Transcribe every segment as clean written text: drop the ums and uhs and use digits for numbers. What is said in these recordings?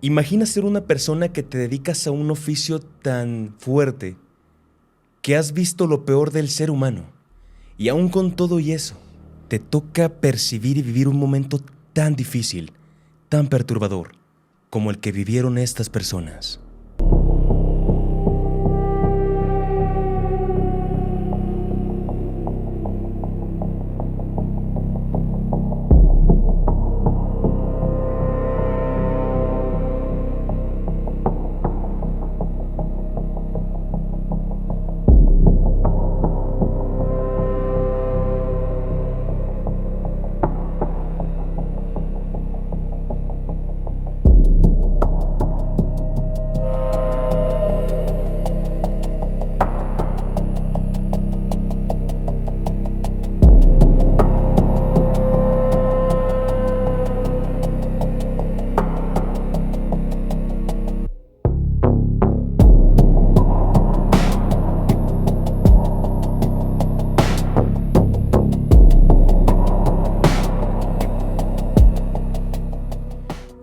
Imagina ser una persona que te dedicas a un oficio tan fuerte que has visto lo peor del ser humano y aún con todo y eso, te toca percibir y vivir un momento tan difícil, tan perturbador como el que vivieron estas personas.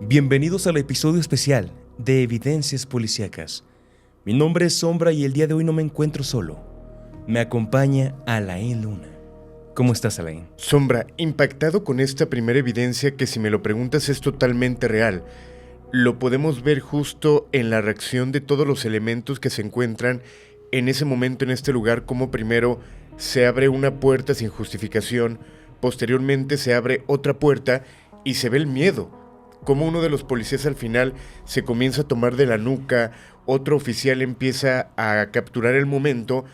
Bienvenidos al episodio especial de Evidencias Policíacas. Mi nombre es Sombra y el día de hoy no me encuentro solo. Me acompaña Alain Luna. ¿Cómo estás, Alain? Sombra, impactado con esta primera evidencia que, si me lo preguntas, es totalmente real. Lo podemos ver justo en la reacción de todos los elementos que se encuentran en ese momento en este lugar, como primero se abre una puerta sin justificación, posteriormente se abre otra puerta y se ve el miedo. Como uno de los policías al final se comienza a tomar de la nuca, otro oficial empieza a capturar el momento,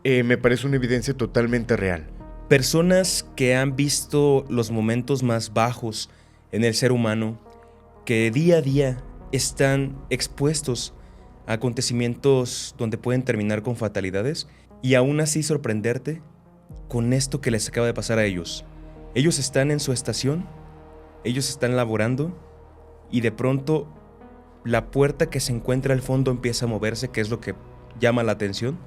me parece una evidencia totalmente real. Personas que han visto los momentos más bajos en el ser humano, que día a día están expuestos a acontecimientos donde pueden terminar con fatalidades y aún así sorprenderte con esto que les acaba de pasar a ellos. Ellos están en su estación, ellos están laborando y de pronto la puerta que se encuentra al fondo empieza a moverse, que es lo que llama la atención.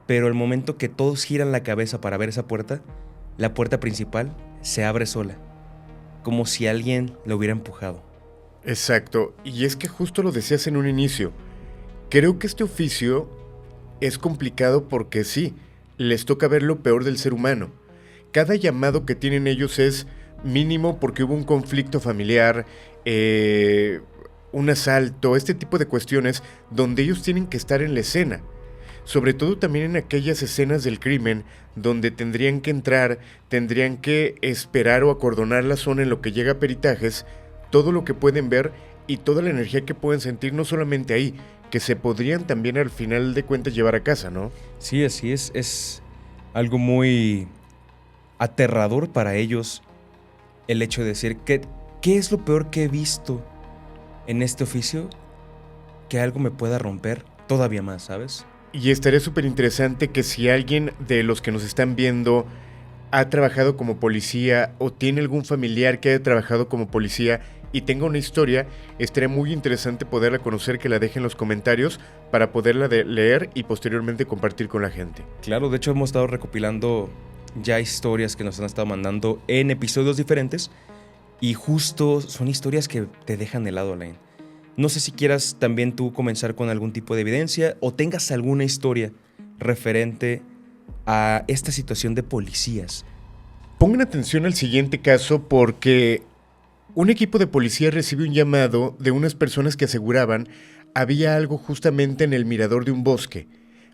Pero el momento que todos giran la cabeza para ver esa puerta, la puerta principal se abre sola, como si alguien la hubiera empujado. Exacto, y es que justo lo decías en un inicio. Creo que este oficio es complicado porque sí, les toca ver lo peor del ser humano. Cada llamado que tienen ellos es mínimo porque hubo un conflicto familiar, un asalto, este tipo de cuestiones donde ellos tienen que estar en la escena. Sobre todo también en aquellas escenas del crimen donde tendrían que entrar, tendrían que esperar o acordonar la zona en lo que llega a peritajes, todo lo que pueden ver y toda la energía que pueden sentir, no solamente ahí, que se podrían también al final de cuentas llevar a casa, ¿no? Sí, así es algo muy aterrador para ellos el hecho de decir ¿qué es lo peor que he visto en este oficio? Que algo me pueda romper todavía más, ¿sabes? Y estaría súper interesante que si alguien de los que nos están viendo ha trabajado como policía o tiene algún familiar que haya trabajado como policía y tenga una historia, estaría muy interesante poderla conocer, que la deje en los comentarios para poderla leer y posteriormente compartir con la gente. Claro, de hecho hemos estado recopilando ya historias que nos han estado mandando en episodios diferentes y justo son historias que te dejan helado, Alain. No sé si quieras también tú comenzar con algún tipo de evidencia o tengas alguna historia referente a esta situación de policías. Pongan atención al siguiente caso porque un equipo de policía recibe un llamado de unas personas que aseguraban había algo justamente en el mirador de un bosque.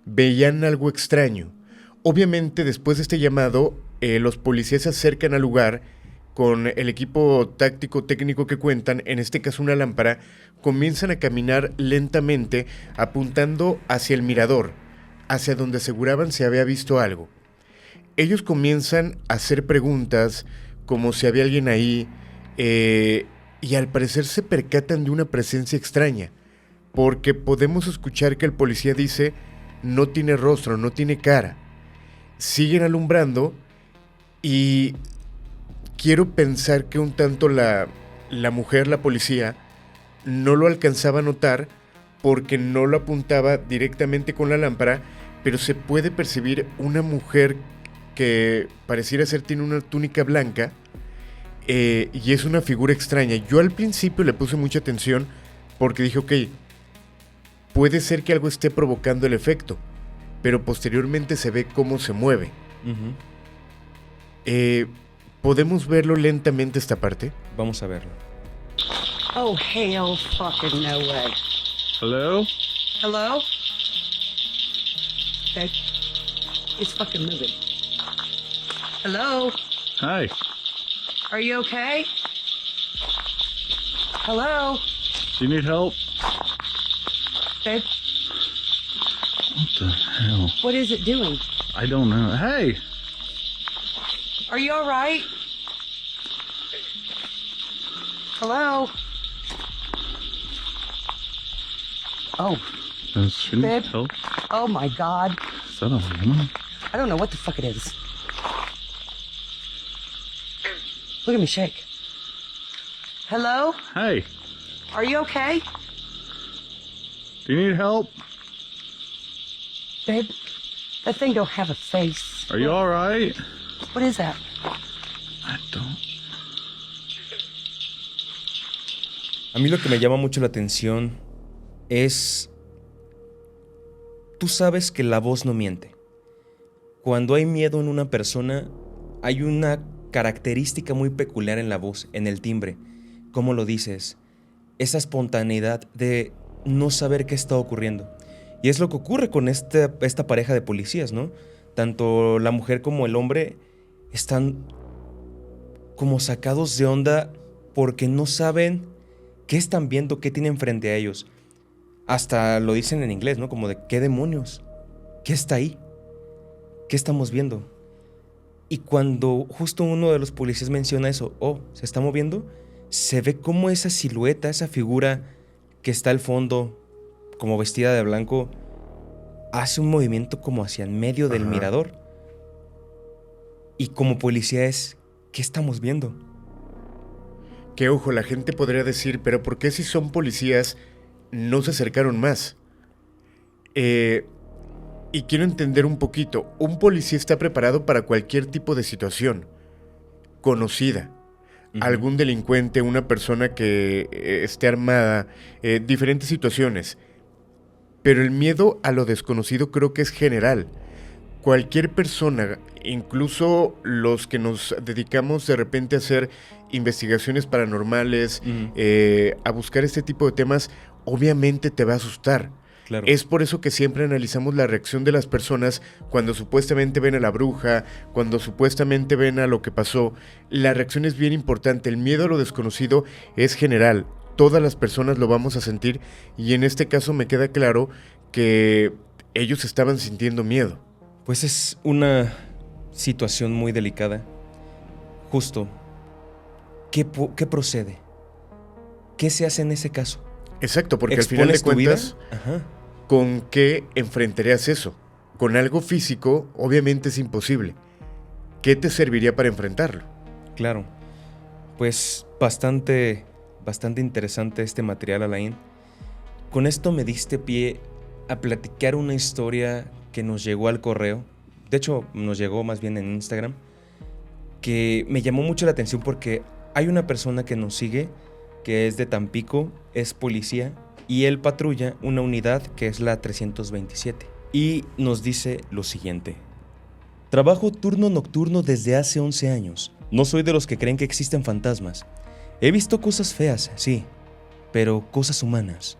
Veían algo extraño. Obviamente, después de este llamado, los policías se acercan al lugar con el equipo táctico técnico que cuentan, en este caso una lámpara, comienzan a caminar lentamente apuntando hacia el mirador, hacia donde aseguraban se había visto algo. Ellos comienzan a hacer preguntas como si había alguien ahí, y al parecer se percatan de una presencia extraña, porque podemos escuchar que el policía dice: no tiene rostro, no tiene cara. Siguen alumbrando y quiero pensar que un tanto la mujer, la policía, no lo alcanzaba a notar porque no lo apuntaba directamente con la lámpara, pero se puede percibir una mujer que pareciera ser tiene una túnica blanca, y es una figura extraña. Yo al principio le puse mucha atención Porque dije, ok, puede ser que algo esté provocando el efecto, pero posteriormente se ve cómo se mueve. Ujú. ¿Podemos verlo lentamente esta parte? Vamos a verlo. Oh, hell fucking no way. Hello? Hello? Okay. It's fucking moving. Hello? Hi. Are you okay? Hello? Do you need help? Babe, What the hell? what is it doing? I don't know. Hey! Are you alright? Hello? Oh, She needs Babe? help? oh my God. Is that a woman? I don't know what the fuck it is. Look at me shake. Hello? Hey! Are you okay? Do you need help? Babe, that thing don't have a face. Are you alright? What is that? I don't. A mí lo que me llama mucho la atención es... Tú sabes que la voz no miente. Cuando hay miedo en una persona, hay una característica muy peculiar en la voz, en el timbre. ¿Cómo lo dices? Esa espontaneidad de no saber qué está ocurriendo. Y es lo que ocurre con esta pareja de policías, ¿no? Tanto la mujer como el hombre están como sacados de onda porque no saben qué están viendo, qué tienen frente a ellos. Hasta lo dicen en inglés, ¿no? Como de, ¿qué demonios? ¿Qué está ahí? ¿Qué estamos viendo? Y cuando justo uno de los policías menciona eso, oh, ¿se está moviendo? Se ve como esa silueta, esa figura que está al fondo, como vestida de blanco, hace un movimiento como hacia el medio del mirador. Y como policía es, ¿qué estamos viendo? Que ojo, la gente podría decir, pero ¿por qué si son policías no se acercaron más? Y quiero entender un poquito. Un policía está preparado para cualquier tipo de situación conocida. Algún delincuente, una persona que esté armada, diferentes situaciones. Pero el miedo a lo desconocido creo que es general. Cualquier persona, incluso los que nos dedicamos de repente a hacer investigaciones paranormales, a buscar este tipo de temas, obviamente te va a asustar. Claro. Es por eso que siempre analizamos la reacción de las personas cuando supuestamente ven a la bruja, cuando supuestamente ven a lo que pasó. La reacción es bien importante. El miedo a lo desconocido es general. Todas las personas lo vamos a sentir y en este caso me queda claro que ellos estaban sintiendo miedo. Pues es una situación muy delicada. Justo, ¿qué procede? ¿Qué se hace en ese caso? Exacto, porque al final de ¿Expones tu vida? cuentas, Ajá. ¿con qué enfrentarías eso? Con algo físico, obviamente es imposible. ¿Qué te serviría para enfrentarlo? Claro. Pues bastante interesante este material, Alain. Con esto me diste pie a platicar una historia que nos llegó al correo. De hecho, nos llegó más bien en Instagram. Que me llamó mucho la atención porque hay una persona que nos sigue, que es de Tampico, es policía, y él patrulla una unidad que es la 327. Y nos dice lo siguiente. Trabajo turno nocturno desde hace 11 años. No soy de los que creen que existen fantasmas. He visto cosas feas, sí, pero cosas humanas.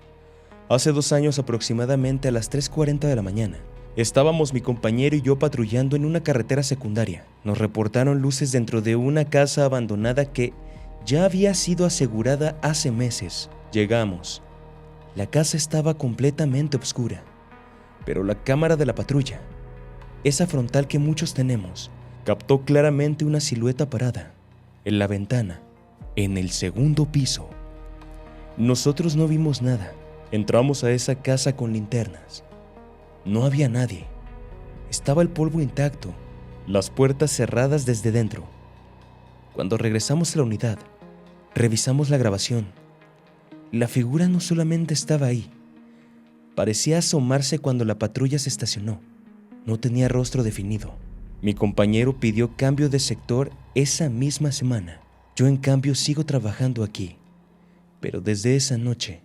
Hace 2 años aproximadamente a las 3:40 de la mañana, estábamos mi compañero y yo patrullando en una carretera secundaria. Nos reportaron luces dentro de una casa abandonada que ya había sido asegurada hace meses. Llegamos. La casa estaba completamente oscura, pero la cámara de la patrulla, esa frontal que muchos tenemos, captó claramente una silueta parada en la ventana, en el segundo piso. Nosotros no vimos nada. Entramos a esa casa con linternas. No había nadie. Estaba el polvo intacto, las puertas cerradas desde dentro. Cuando regresamos a la unidad, revisamos la grabación. La figura no solamente estaba ahí, parecía asomarse cuando la patrulla se estacionó. No tenía rostro definido. Mi compañero pidió cambio de sector esa misma semana. Yo en cambio sigo trabajando aquí. Pero desde esa noche,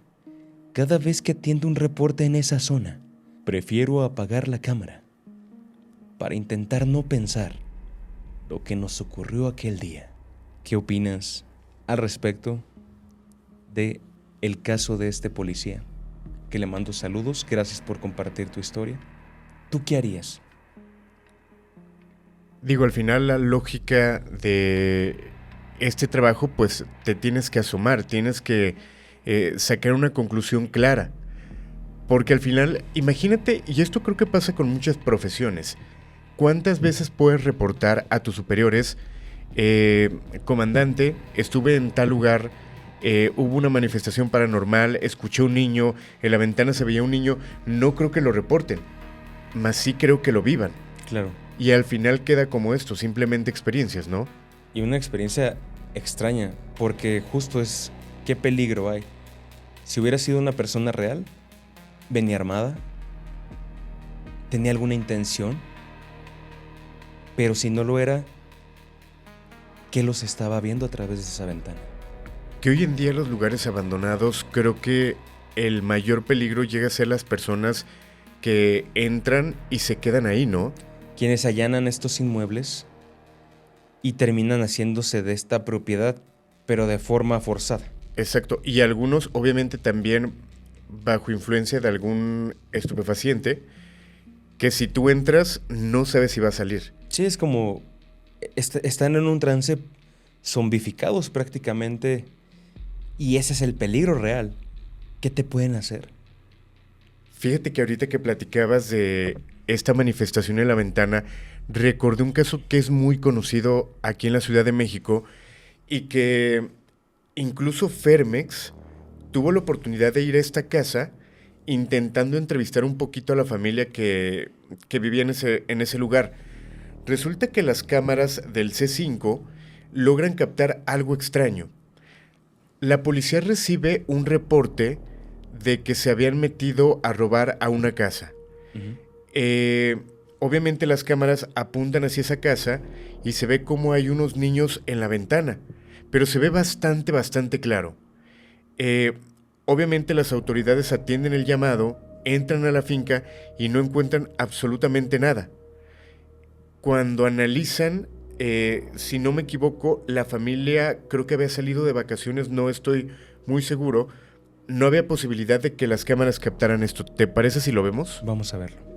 Cada vez que atiendo un reporte en esa zona, prefiero apagar la cámara para intentar no pensar lo que nos ocurrió aquel día. ¿Qué opinas al respecto de el caso de este policía? Que le mando saludos, gracias por compartir tu historia. ¿Tú qué harías? Digo, al final la lógica de este trabajo, pues te tienes que asomar, tienes que sacar una conclusión clara. Porque al final, imagínate, y esto creo que pasa con muchas profesiones, ¿cuántas veces puedes reportar a tus superiores, comandante, estuve en tal lugar, hubo una manifestación paranormal, escuché un niño, en la ventana se veía un niño? No creo que lo reporten, mas sí creo que lo vivan. Claro. Y al final queda como esto, simplemente experiencias, ¿no? Y una experiencia extraña, porque justo es qué peligro hay. Si hubiera sido una persona real, venía armada, tenía alguna intención, pero si no lo era, ¿qué los estaba viendo a través de esa ventana? Que hoy en día los lugares abandonados, creo que el mayor peligro llega a ser las personas que entran y se quedan ahí, ¿no? Quienes allanan estos inmuebles y terminan haciéndose de esta propiedad, pero de forma forzada. Exacto, y algunos obviamente también bajo influencia de algún estupefaciente, que si tú entras no sabes si va a salir. Sí, es como están en un trance zombificados prácticamente, y ese es el peligro real. ¿Qué te pueden hacer? Fíjate que ahorita que platicabas de esta manifestación en la ventana, recordé un caso que es muy conocido aquí en la Ciudad de México y que incluso Fermex tuvo la oportunidad de ir a esta casa intentando entrevistar un poquito a la familia que vivía en ese lugar. Resulta que las cámaras del C5 logran captar algo extraño. La policía recibe un reporte de que se habían metido a robar a una casa. Obviamente las cámaras apuntan hacia esa casa y se ve como hay unos niños en la ventana, pero se ve bastante claro. Obviamente las autoridades atienden el llamado, entran a la finca y no encuentran absolutamente nada. Cuando analizan, si no me equivoco, la familia creo que había salido de vacaciones, no estoy muy seguro. No había posibilidad de que las cámaras captaran esto. ¿Te parece si lo vemos? Vamos a verlo.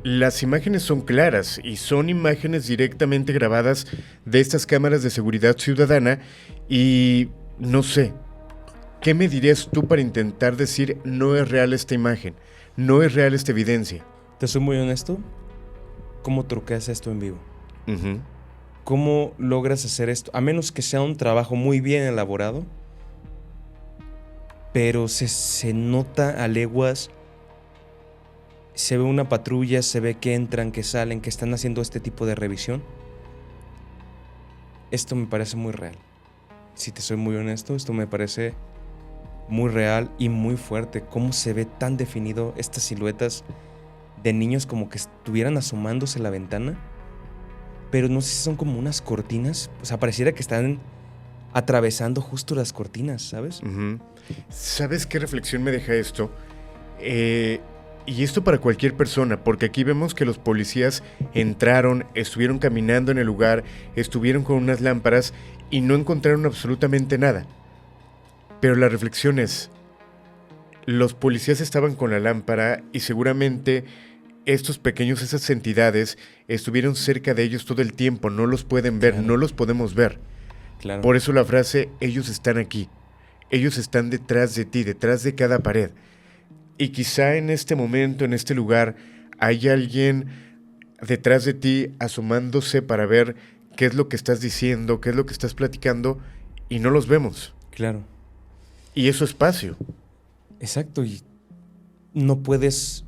Las imágenes son claras y son imágenes directamente grabadas de estas cámaras de seguridad ciudadana y no sé, ¿qué me dirías tú para intentar decir no es real esta imagen, no es real esta evidencia? Te soy muy honesto. ¿Cómo truqueas esto en vivo? Uh-huh. ¿Cómo logras hacer esto? A menos que sea un trabajo muy bien elaborado, pero se nota a leguas se ve una patrulla, se ve que entran, que salen, que están haciendo este tipo de revisión. Esto me parece muy real. Si te soy muy honesto, esto me parece muy real y muy fuerte. Cómo se ve tan definido estas siluetas de niños como que estuvieran asomándose a la ventana. Pero no sé si son como unas cortinas. O sea, pareciera que están atravesando justo las cortinas, ¿sabes? Ujú. ¿Sabes qué reflexión me deja esto? Y esto para cualquier persona, porque aquí vemos que los policías entraron, estuvieron caminando en el lugar, estuvieron con unas lámparas y no encontraron absolutamente nada. Pero la reflexión es, los policías estaban con la lámpara y seguramente estos pequeños, esas entidades, estuvieron cerca de ellos todo el tiempo, no los pueden ver, Claro. no los podemos ver. Claro. Por eso la frase, ellos están aquí, ellos están detrás de ti, detrás de cada pared. Y quizá en este momento, en este lugar, hay alguien detrás de ti asomándose para ver qué es lo que estás diciendo, qué es lo que estás platicando, y no los vemos. Claro. Y eso es espacio. Exacto, y no puedes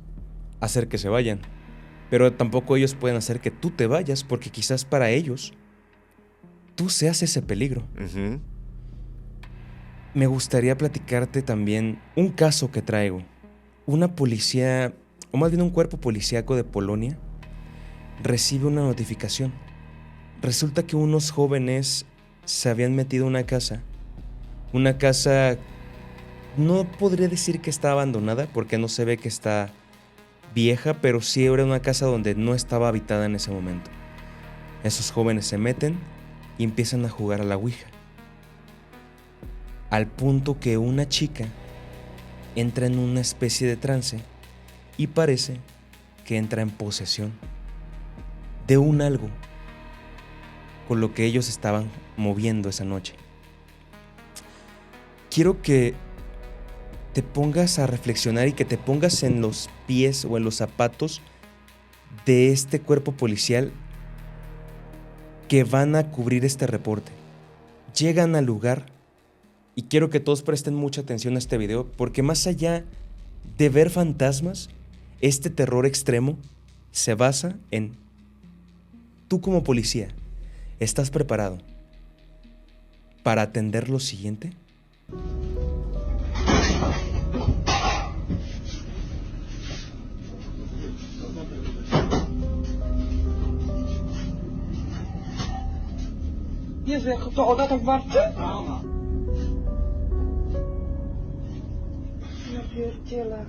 hacer que se vayan, pero tampoco ellos pueden hacer que tú te vayas, porque quizás para ellos tú seas ese peligro. Ujú. Me gustaría platicarte también un caso que traigo. Una policía, o más bien un cuerpo policíaco de Polonia, recibe una notificación. Resulta que unos jóvenes se habían metido a una casa, no podría decir que está abandonada, porque no se ve que está vieja, pero sí era una casa donde no estaba habitada en ese momento. Esos jóvenes se meten y empiezan a jugar a la Ouija. Al punto que una chica entra en una especie de trance y parece que entra en posesión de un algo con lo que ellos estaban moviendo esa noche. Quiero que te pongas a reflexionar y que te pongas en los pies o en los zapatos de este cuerpo policial que van a cubrir este reporte. Llegan al lugar y quiero que todos presten mucha atención a este video, porque más allá de ver fantasmas, este terror extremo se basa en tú como policía, ¿estás preparado para atender lo siguiente? Jezu, jak to Oda tak warczy? Ja pierdzielę.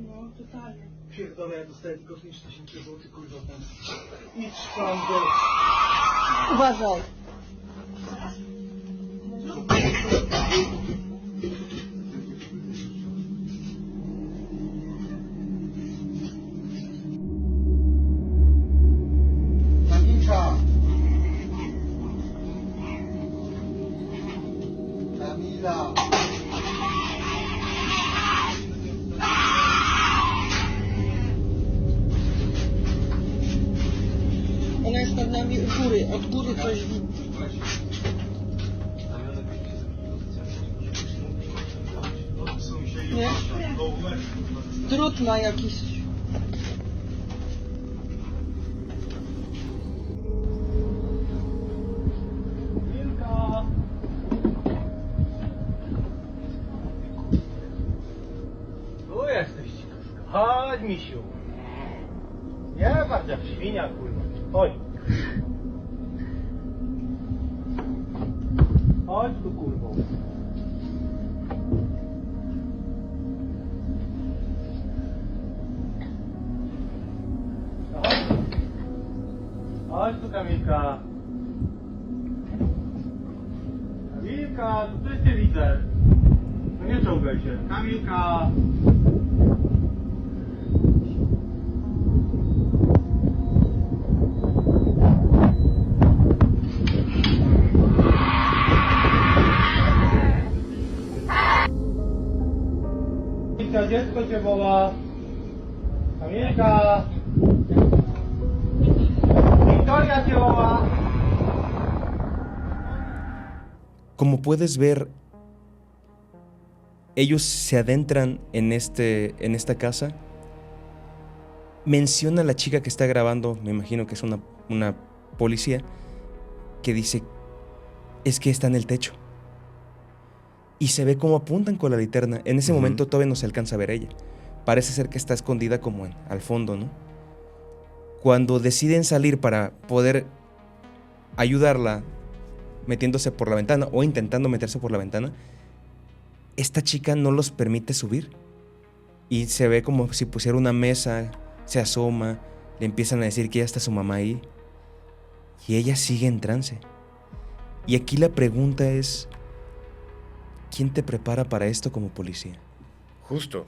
No, totalnie. Pierdolę, ja dostaję tylko 5000 zł, kurwa, tam. Idź pan do... Uważaj. Kamilka! Kamila! Ona jest nad nami u góry, od góry coś widzi. Nie? Drut ma jakiś. Kamilka! Tu jesteś, ciekawska. Chodź, misiu. Nie patrz jak świnia, kurwa. Chodź. Chodź tu, kurwo. No, chodź tu. Chodź tu, Kamilka. Kamilka, to coś cię widzę. No nie czołgaj się. Kamilka. Kamilka, dziecko cię woła. Kamilka. Wiktoria cię woła. Como puedes ver, ellos se adentran en esta casa. Menciona a la chica que está grabando, me imagino que es una policía, que dice, es que está en el techo. Y se ve cómo apuntan con la linterna. En ese momento todavía no se alcanza a ver ella. Parece ser que está escondida como al fondo, ¿no? Cuando deciden salir para poder ayudarla metiéndose por la ventana o intentando meterse por la ventana, esta chica no los permite subir. Y se ve como si pusiera una mesa, se asoma, le empiezan a decir que ya está su mamá ahí. Y ella sigue en trance. Y aquí la pregunta es, ¿quién te prepara para esto como policía? Justo.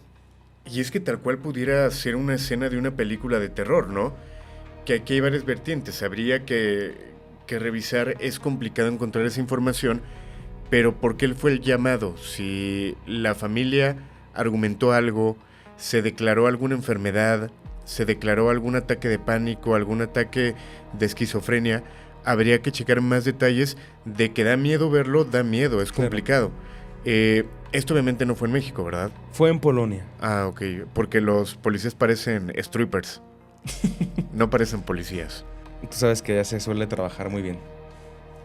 Y es que tal cual pudiera ser una escena de una película de terror, ¿no? Que aquí hay varias vertientes. Habría que revisar, es complicado encontrar esa información, pero ¿por qué fue el llamado? Si la familia argumentó algo, se declaró alguna enfermedad, se declaró algún ataque de pánico, algún ataque de esquizofrenia, habría que checar más detalles. De que da miedo verlo, da miedo, es complicado. Esto obviamente no fue en México, ¿verdad? Fue en Polonia. Ah, ok, porque los policías parecen strippers, no parecen policías. Tú sabes que ya se suele trabajar muy bien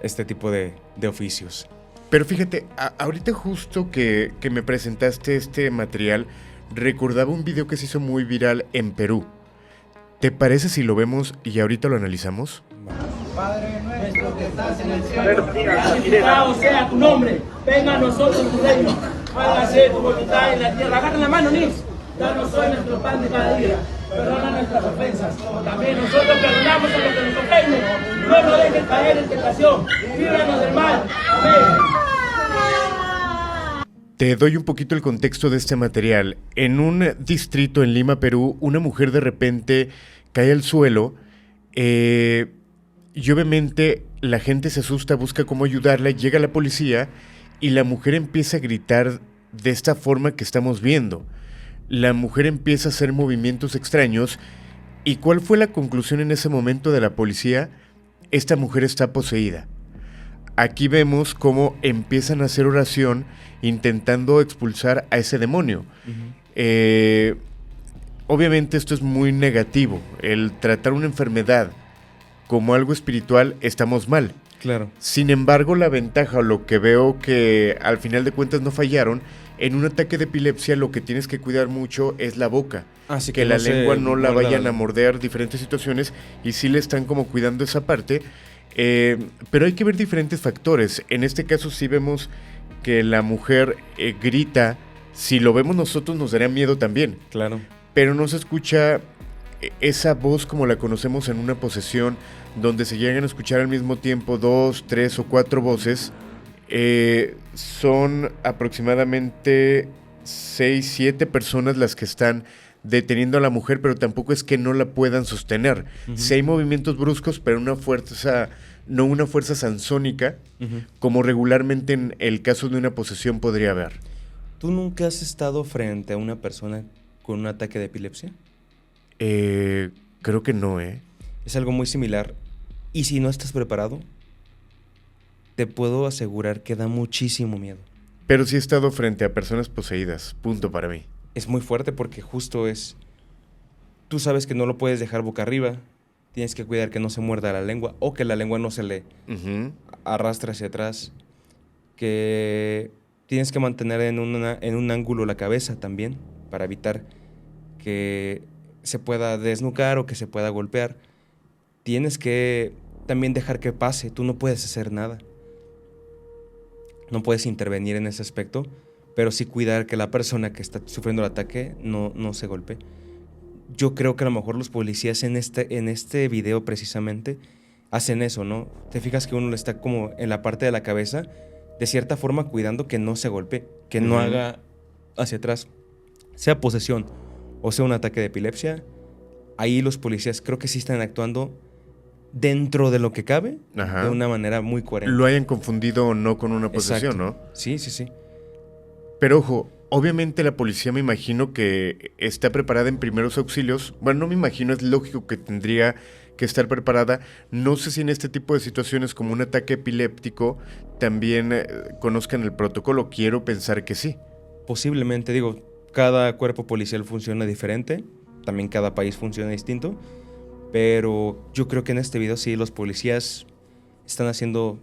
este tipo de oficios. Pero fíjate, ahorita justo que me presentaste este material, recordaba un video que se hizo muy viral en Perú. ¿Te parece si lo vemos y ahorita lo analizamos? Padre nuestro que estás en el cielo, santificado sea tu nombre, venga a nosotros tu reino, hágase tu voluntad en la tierra. Agarra la mano, Nils. Danos hoy nuestro pan de cada día, perdona nuestras ofensas, también nosotros perdonamos a los que nos ofenden, no nos dejes caer en tentación, líbranos del mal. Amén. Te doy un poquito el contexto de este material. En un distrito en Lima, Perú, una mujer de repente cae al suelo y obviamente la gente se asusta, busca cómo ayudarla, llega la policía y la mujer empieza a gritar de esta forma que estamos viendo. La mujer empieza a hacer movimientos extraños. ¿Y cuál fue la conclusión en ese momento de la policía? Esta mujer está poseída. Aquí vemos cómo empiezan a hacer oración intentando expulsar a ese demonio. Obviamente esto es muy negativo. El tratar una enfermedad como algo espiritual, estamos mal. Claro. Sin embargo, la ventaja, o lo que veo que al final de cuentas no fallaron, en un ataque de epilepsia lo que tienes que cuidar mucho es la boca. Así que la lengua no la muerda vayan a morder, diferentes situaciones, y sí le están como cuidando esa parte. Pero hay que ver diferentes factores. En este caso sí vemos que la mujer grita. Si lo vemos nosotros nos daría miedo también. Claro. Pero no se escucha esa voz como la conocemos en una posesión, donde se llegan a escuchar al mismo tiempo 2, 3 o 4 voces. Son aproximadamente 6, 7 personas las que están deteniendo a la mujer, pero tampoco es que no la puedan sostener. Sí hay movimientos bruscos, pero no una fuerza sansónica, como regularmente en el caso de una posesión podría haber. ¿Tú nunca has estado frente a una persona con un ataque de epilepsia? Creo que no, Es algo muy similar. Y si no estás preparado, te puedo asegurar que da muchísimo miedo. Pero sí he estado frente a personas poseídas, punto para mí. Es muy fuerte porque justo es... Tú sabes que no lo puedes dejar boca arriba. Tienes que cuidar que no se muerda la lengua o que la lengua no se le arrastre hacia atrás. Que tienes que mantener en un ángulo la cabeza también para evitar que se pueda desnucar o que se pueda golpear. Tienes que también dejar que pase. Tú no puedes hacer nada. No puedes intervenir en ese aspecto, pero sí cuidar que la persona que está sufriendo el ataque no se golpee. Yo creo que a lo mejor los policías en este video precisamente hacen eso, ¿no? Te fijas que uno le está como en la parte de la cabeza, de cierta forma cuidando que no se golpee, que no haga hacia atrás, sea posesión o sea un ataque de epilepsia. Ahí los policías creo que sí están actuando dentro de lo que cabe, de una manera muy coherente. Lo hayan confundido o no con una posesión, Exacto. ¿no? Sí, sí, sí. Pero ojo, obviamente la policía me imagino que está preparada en primeros auxilios. Bueno, no me imagino, es lógico que tendría que estar preparada. No sé si en este tipo de situaciones como un ataque epiléptico también conozcan el protocolo. Quiero pensar que sí. Posiblemente, digo, cada cuerpo policial funciona diferente, también cada país funciona distinto, pero yo creo que en este video sí los policías están haciendo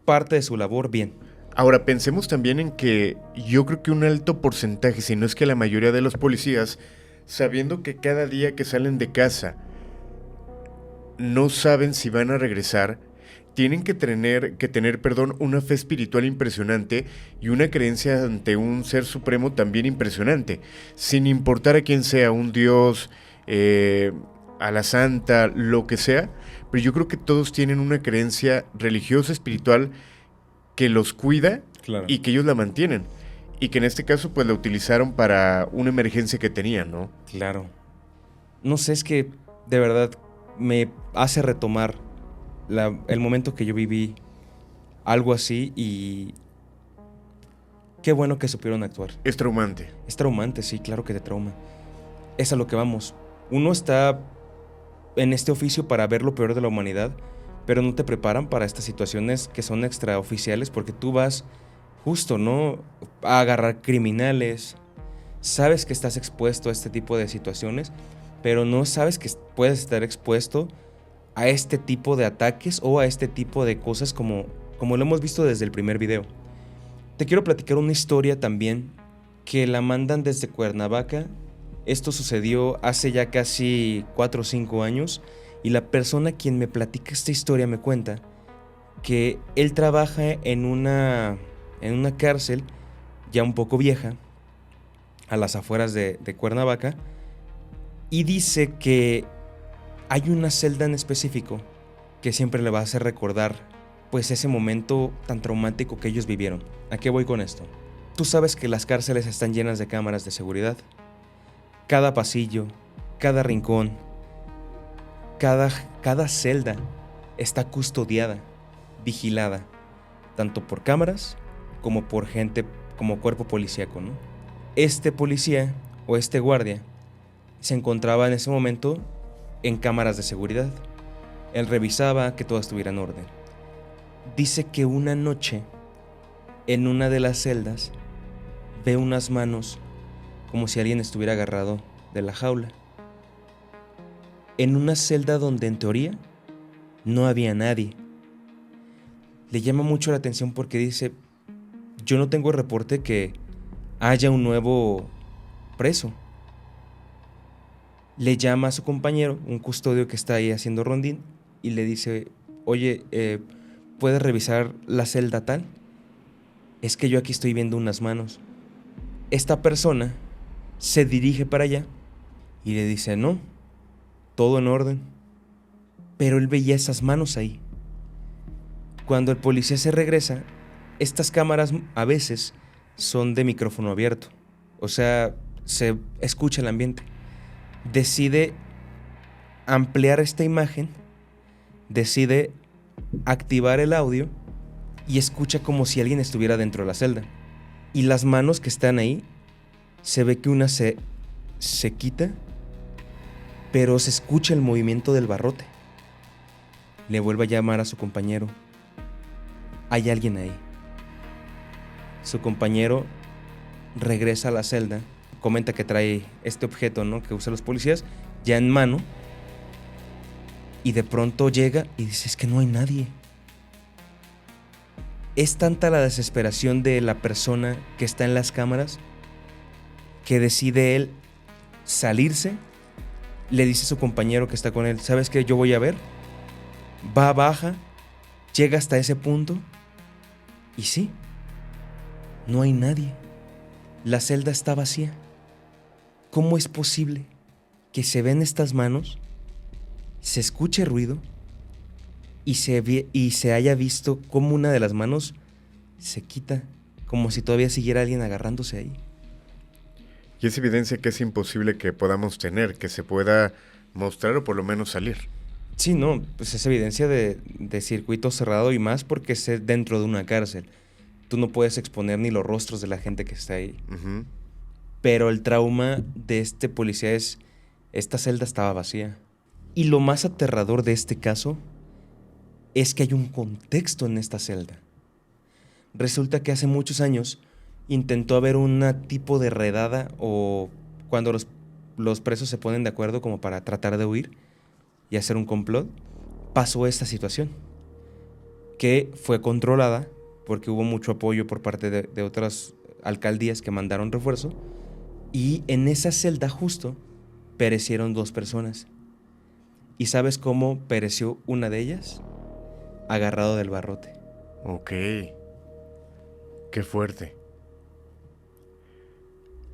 parte de su labor bien. Ahora, pensemos también en que yo creo que un alto porcentaje, si no es que la mayoría de los policías, sabiendo que cada día que salen de casa no saben si van a regresar, tienen que tener, una fe espiritual impresionante y una creencia ante un ser supremo también impresionante, sin importar a quién sea, un dios, a la santa, lo que sea, pero yo creo que todos tienen una creencia religiosa, espiritual, que los cuida Claro. y que ellos la mantienen. Y que en este caso pues la utilizaron para una emergencia que tenían, ¿no? Claro. No sé, es que de verdad me hace retomar el momento que yo viví algo así y qué bueno que supieron actuar. Es traumante. Es traumante, sí, claro que te trauma. Es a lo que vamos. Uno está en este oficio para ver lo peor de la humanidad, pero no te preparan para estas situaciones que son extraoficiales porque tú vas justo, ¿no?, a agarrar criminales. Sabes que estás expuesto a este tipo de situaciones, pero no sabes que puedes estar expuesto a este tipo de ataques o a este tipo de cosas como lo hemos visto desde el primer video. Te quiero platicar una historia también que la mandan desde Cuernavaca. Esto sucedió hace ya casi 4 o 5 años y la persona quien me platica esta historia me cuenta que él trabaja en una cárcel ya un poco vieja a las afueras de Cuernavaca y dice que hay una celda en específico que siempre le va a hacer recordar pues ese momento tan traumático que ellos vivieron. ¿A qué voy con esto? Tú sabes que las cárceles están llenas de cámaras de seguridad. Cada pasillo, cada rincón, cada celda está custodiada, vigilada, tanto por cámaras como por gente, como cuerpo policíaco, ¿no? Este policía o este guardia se encontraba en ese momento en cámaras de seguridad. Él revisaba que todo estuviera en orden. Dice que una noche, en una de las celdas, ve unas manos como si alguien estuviera agarrado de la jaula. En una celda donde en teoría no había nadie. Le llama mucho la atención porque dice, yo no tengo reporte que haya un nuevo preso. Le llama a su compañero, un custodio que está ahí haciendo rondín, y le dice, oye, ¿puedes revisar la celda tal? Es que yo aquí estoy viendo unas manos. Esta persona se dirige para allá y le dice, no, todo en orden. Pero él veía esas manos ahí. Cuando el policía se regresa, estas cámaras a veces son de micrófono abierto, o sea, se escucha el ambiente. Decide ampliar esta imagen, decide activar el audio y escucha como si alguien estuviera dentro de la celda. Y las manos que están ahí, se ve que una se quita, pero se escucha el movimiento del barrote. Le vuelve a llamar a su compañero. Hay alguien ahí. Su compañero regresa a la celda, comenta que trae este objeto, ¿no?, que usan los policías, ya en mano, y de pronto llega y dice, es que no hay nadie. Es tanta la desesperación de la persona que está en las cámaras que decide él salirse. Le dice a su compañero que está con él, ¿sabes qué? Yo voy a ver. Va, baja, llega hasta ese punto y sí, no hay nadie. La celda está vacía. ¿Cómo es posible que se ven estas manos, se escuche ruido y se haya visto cómo una de las manos se quita, como si todavía siguiera alguien agarrándose ahí? Y es evidencia que es imposible que podamos tener, que se pueda mostrar o por lo menos salir. Sí, no, pues es evidencia de circuito cerrado y más porque es dentro de una cárcel. Tú no puedes exponer ni los rostros de la gente que está ahí. Uh-huh. Pero el trauma de este policía es, esta celda estaba vacía. Y lo más aterrador de este caso es que hay un contexto en esta celda. Resulta que hace muchos años intentó haber un tipo de redada o cuando los presos se ponen de acuerdo como para tratar de huir y hacer un complot, pasó esta situación que fue controlada porque hubo mucho apoyo por parte de otras alcaldías que mandaron refuerzo y en esa celda justo perecieron 2 personas. ¿Y sabes cómo pereció una de ellas? Agarrado del barrote. Ok. Qué fuerte.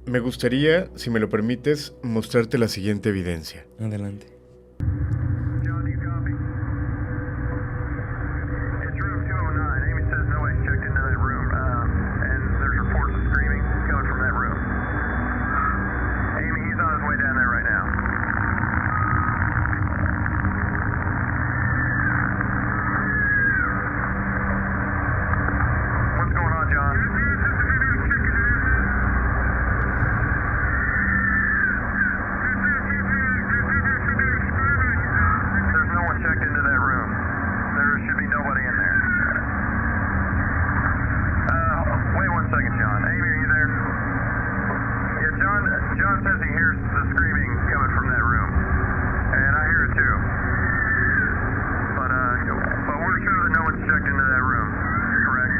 Me gustaría, si me lo permites, mostrarte la siguiente evidencia. Adelante. John, do you copy? It's room 209. Amy says nobody's checked into that room, and there's reports of screaming coming from that room. Amy, he's on his way down there right now. What's going on, John? There's no one checked into that room. There should be nobody in there. Wait 1 second, John. Amy, are you there? Yeah, John says he hears the screaming coming from that room. And I hear it too. But we're sure that no one's checked into that room. Correct?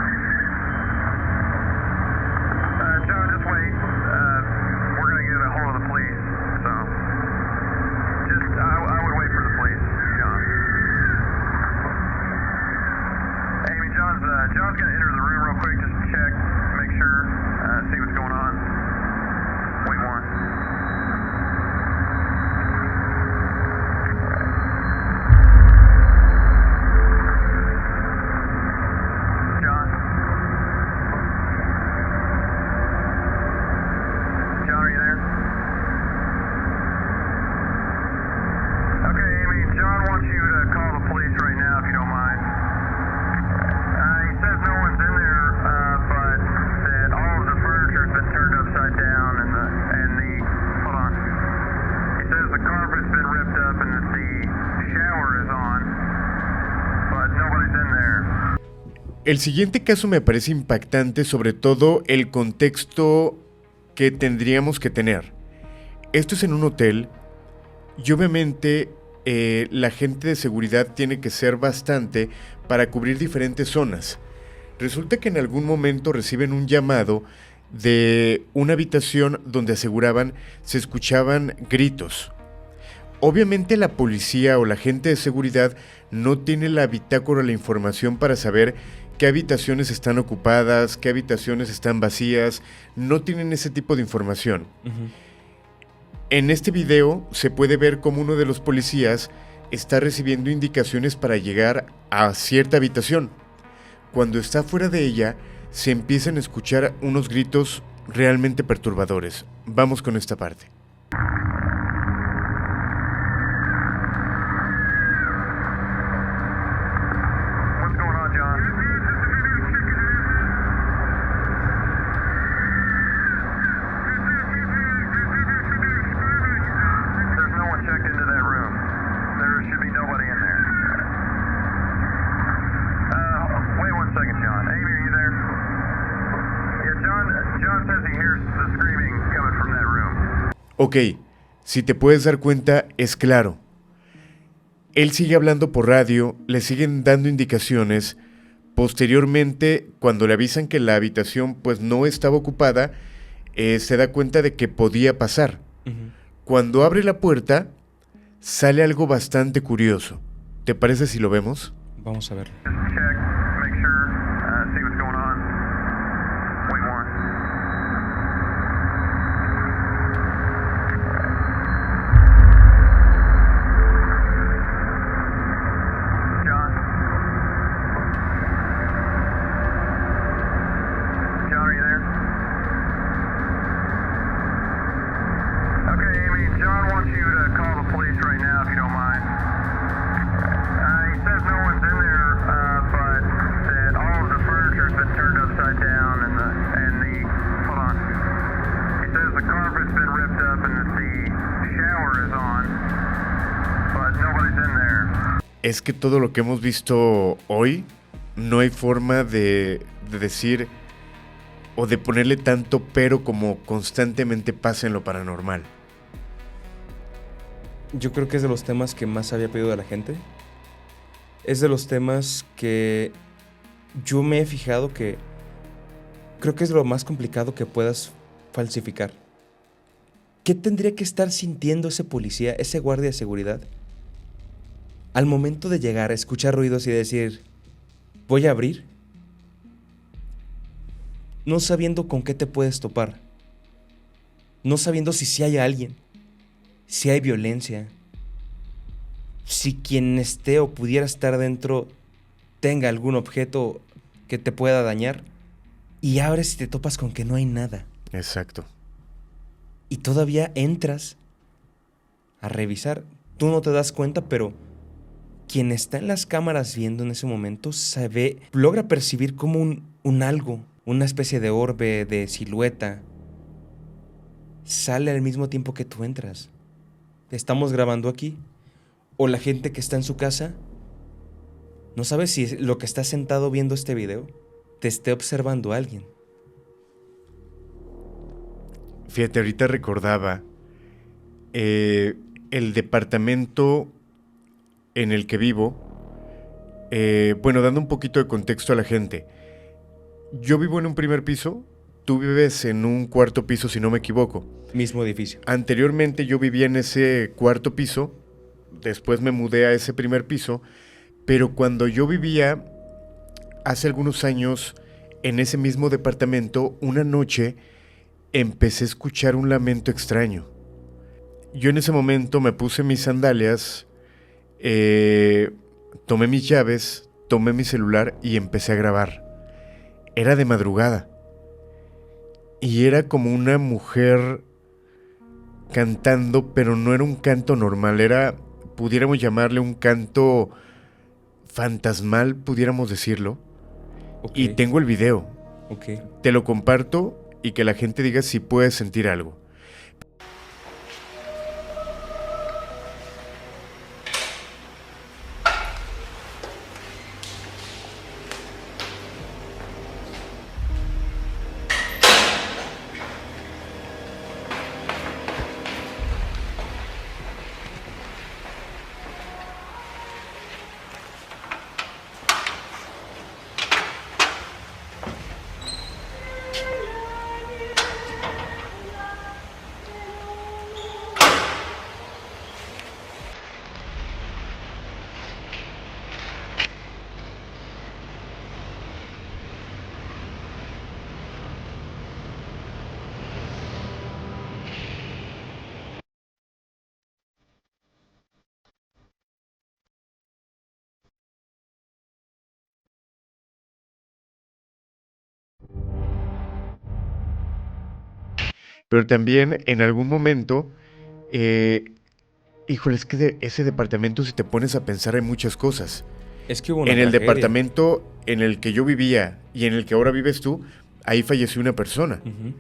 John, just wait. We're going to get a hold of the police. So, I would wait for the police, John. Amy, John's going to enter the room real quick just to check, make sure, see what's going on. Wait 1. John? John, are you there? Okay, Amy, John wants you to call the police right now if you don't mind. He says no one's in there, but that all of the furniture's been turned upside down hold on. He says the carpet's been ripped up and that the shower is on, but nobody's in there. El siguiente caso me parece impactante, sobre todo el contexto que tendríamos que tener. Esto es en un hotel y obviamente la gente de seguridad tiene que ser bastante para cubrir diferentes zonas. Resulta que en algún momento reciben un llamado de una habitación donde aseguraban se escuchaban gritos. Obviamente la policía o la gente de seguridad no tiene la bitácora o la información para saber qué habitaciones están ocupadas, qué habitaciones están vacías, no tienen ese tipo de información. En este video se puede ver cómo uno de los policías está recibiendo indicaciones para llegar a cierta habitación. Cuando está fuera de ella, se empiezan a escuchar unos gritos realmente perturbadores. Vamos con esta parte. What's going on, John? There's no one checked into that room. There should be nobody in there. Wait 1 second, John. Amy, are you there? Yeah, John says he hears the screaming coming from that room. Ok, si te puedes dar cuenta, es claro. Él sigue hablando por radio, le siguen dando indicaciones. Posteriormente, cuando le avisan que la habitación pues no estaba ocupada, se da cuenta de que podía pasar. Cuando abre la puerta, sale algo bastante curioso. ¿Te parece si lo vemos? Vamos a verlo. Just check, make sure, see what's going on. Wait 1. John? John, are you there? Okay, Amy, John wants you to call the police right now if you don't mind. He says no one's in there, but es que todo lo que hemos visto hoy, no hay forma de decir o de ponerle tanto pero como constantemente pasa en lo paranormal. Yo creo que es de los temas que más había pedido de la gente. Es de los temas que yo me he fijado que creo que es lo más complicado que puedas falsificar. ¿Qué tendría que estar sintiendo ese policía, ese guardia de seguridad, al momento de llegar a escuchar ruidos y decir, voy a abrir? No sabiendo con qué te puedes topar. No sabiendo si hay alguien, si hay violencia, si quien esté o pudiera estar dentro tenga algún objeto que te pueda dañar. Y abres y te topas con que no hay nada. Exacto. Y todavía entras a revisar. Tú no te das cuenta, pero quien está en las cámaras viendo en ese momento logra percibir como un algo, una especie de orbe, de silueta. Sale al mismo tiempo que tú entras. Estamos grabando aquí. O la gente que está en su casa no sabe si lo que está sentado viendo este video te esté observando alguien. Fíjate, ahorita recordaba el departamento en el que vivo. Bueno, dando un poquito de contexto a la gente. Yo vivo en un primer piso, tú vives en un cuarto piso, si no me equivoco. Mismo edificio. Anteriormente yo vivía en ese cuarto piso, después me mudé a ese primer piso, pero cuando yo vivía hace algunos años en ese mismo departamento, una noche empecé a escuchar un lamento extraño. Yo en ese momento me puse mis sandalias, tomé mis llaves, tomé mi celular y empecé a grabar. Era de madrugada y era como una mujer cantando, pero no era un canto normal, era, pudiéramos llamarle un canto fantasmal, pudiéramos decirlo. Okay. Y tengo el video. Okay. Te lo comparto y que la gente diga si puede sentir algo. Pero también en algún momento, híjole, es que de ese departamento, si te pones a pensar, hay muchas cosas. Es que hubo una En el tragedia. departamento en el que yo vivía y en el que ahora vives tú, ahí falleció una persona. Ujú.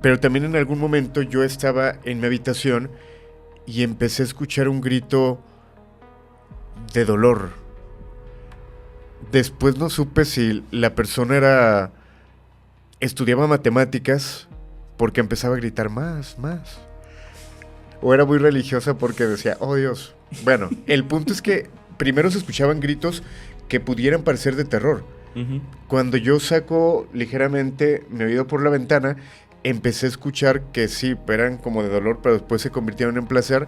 Pero también en algún momento yo estaba en mi habitación y empecé a escuchar un grito de dolor. Después no supe si la persona estudiaba matemáticas porque empezaba a gritar más. O era muy religiosa porque decía, oh Dios. Bueno, el punto es que primero se escuchaban gritos que pudieran parecer de terror. Ujú. Cuando yo saco ligeramente mi oído por la ventana, empecé a escuchar que sí, eran como de dolor, pero después se convirtieron en placer.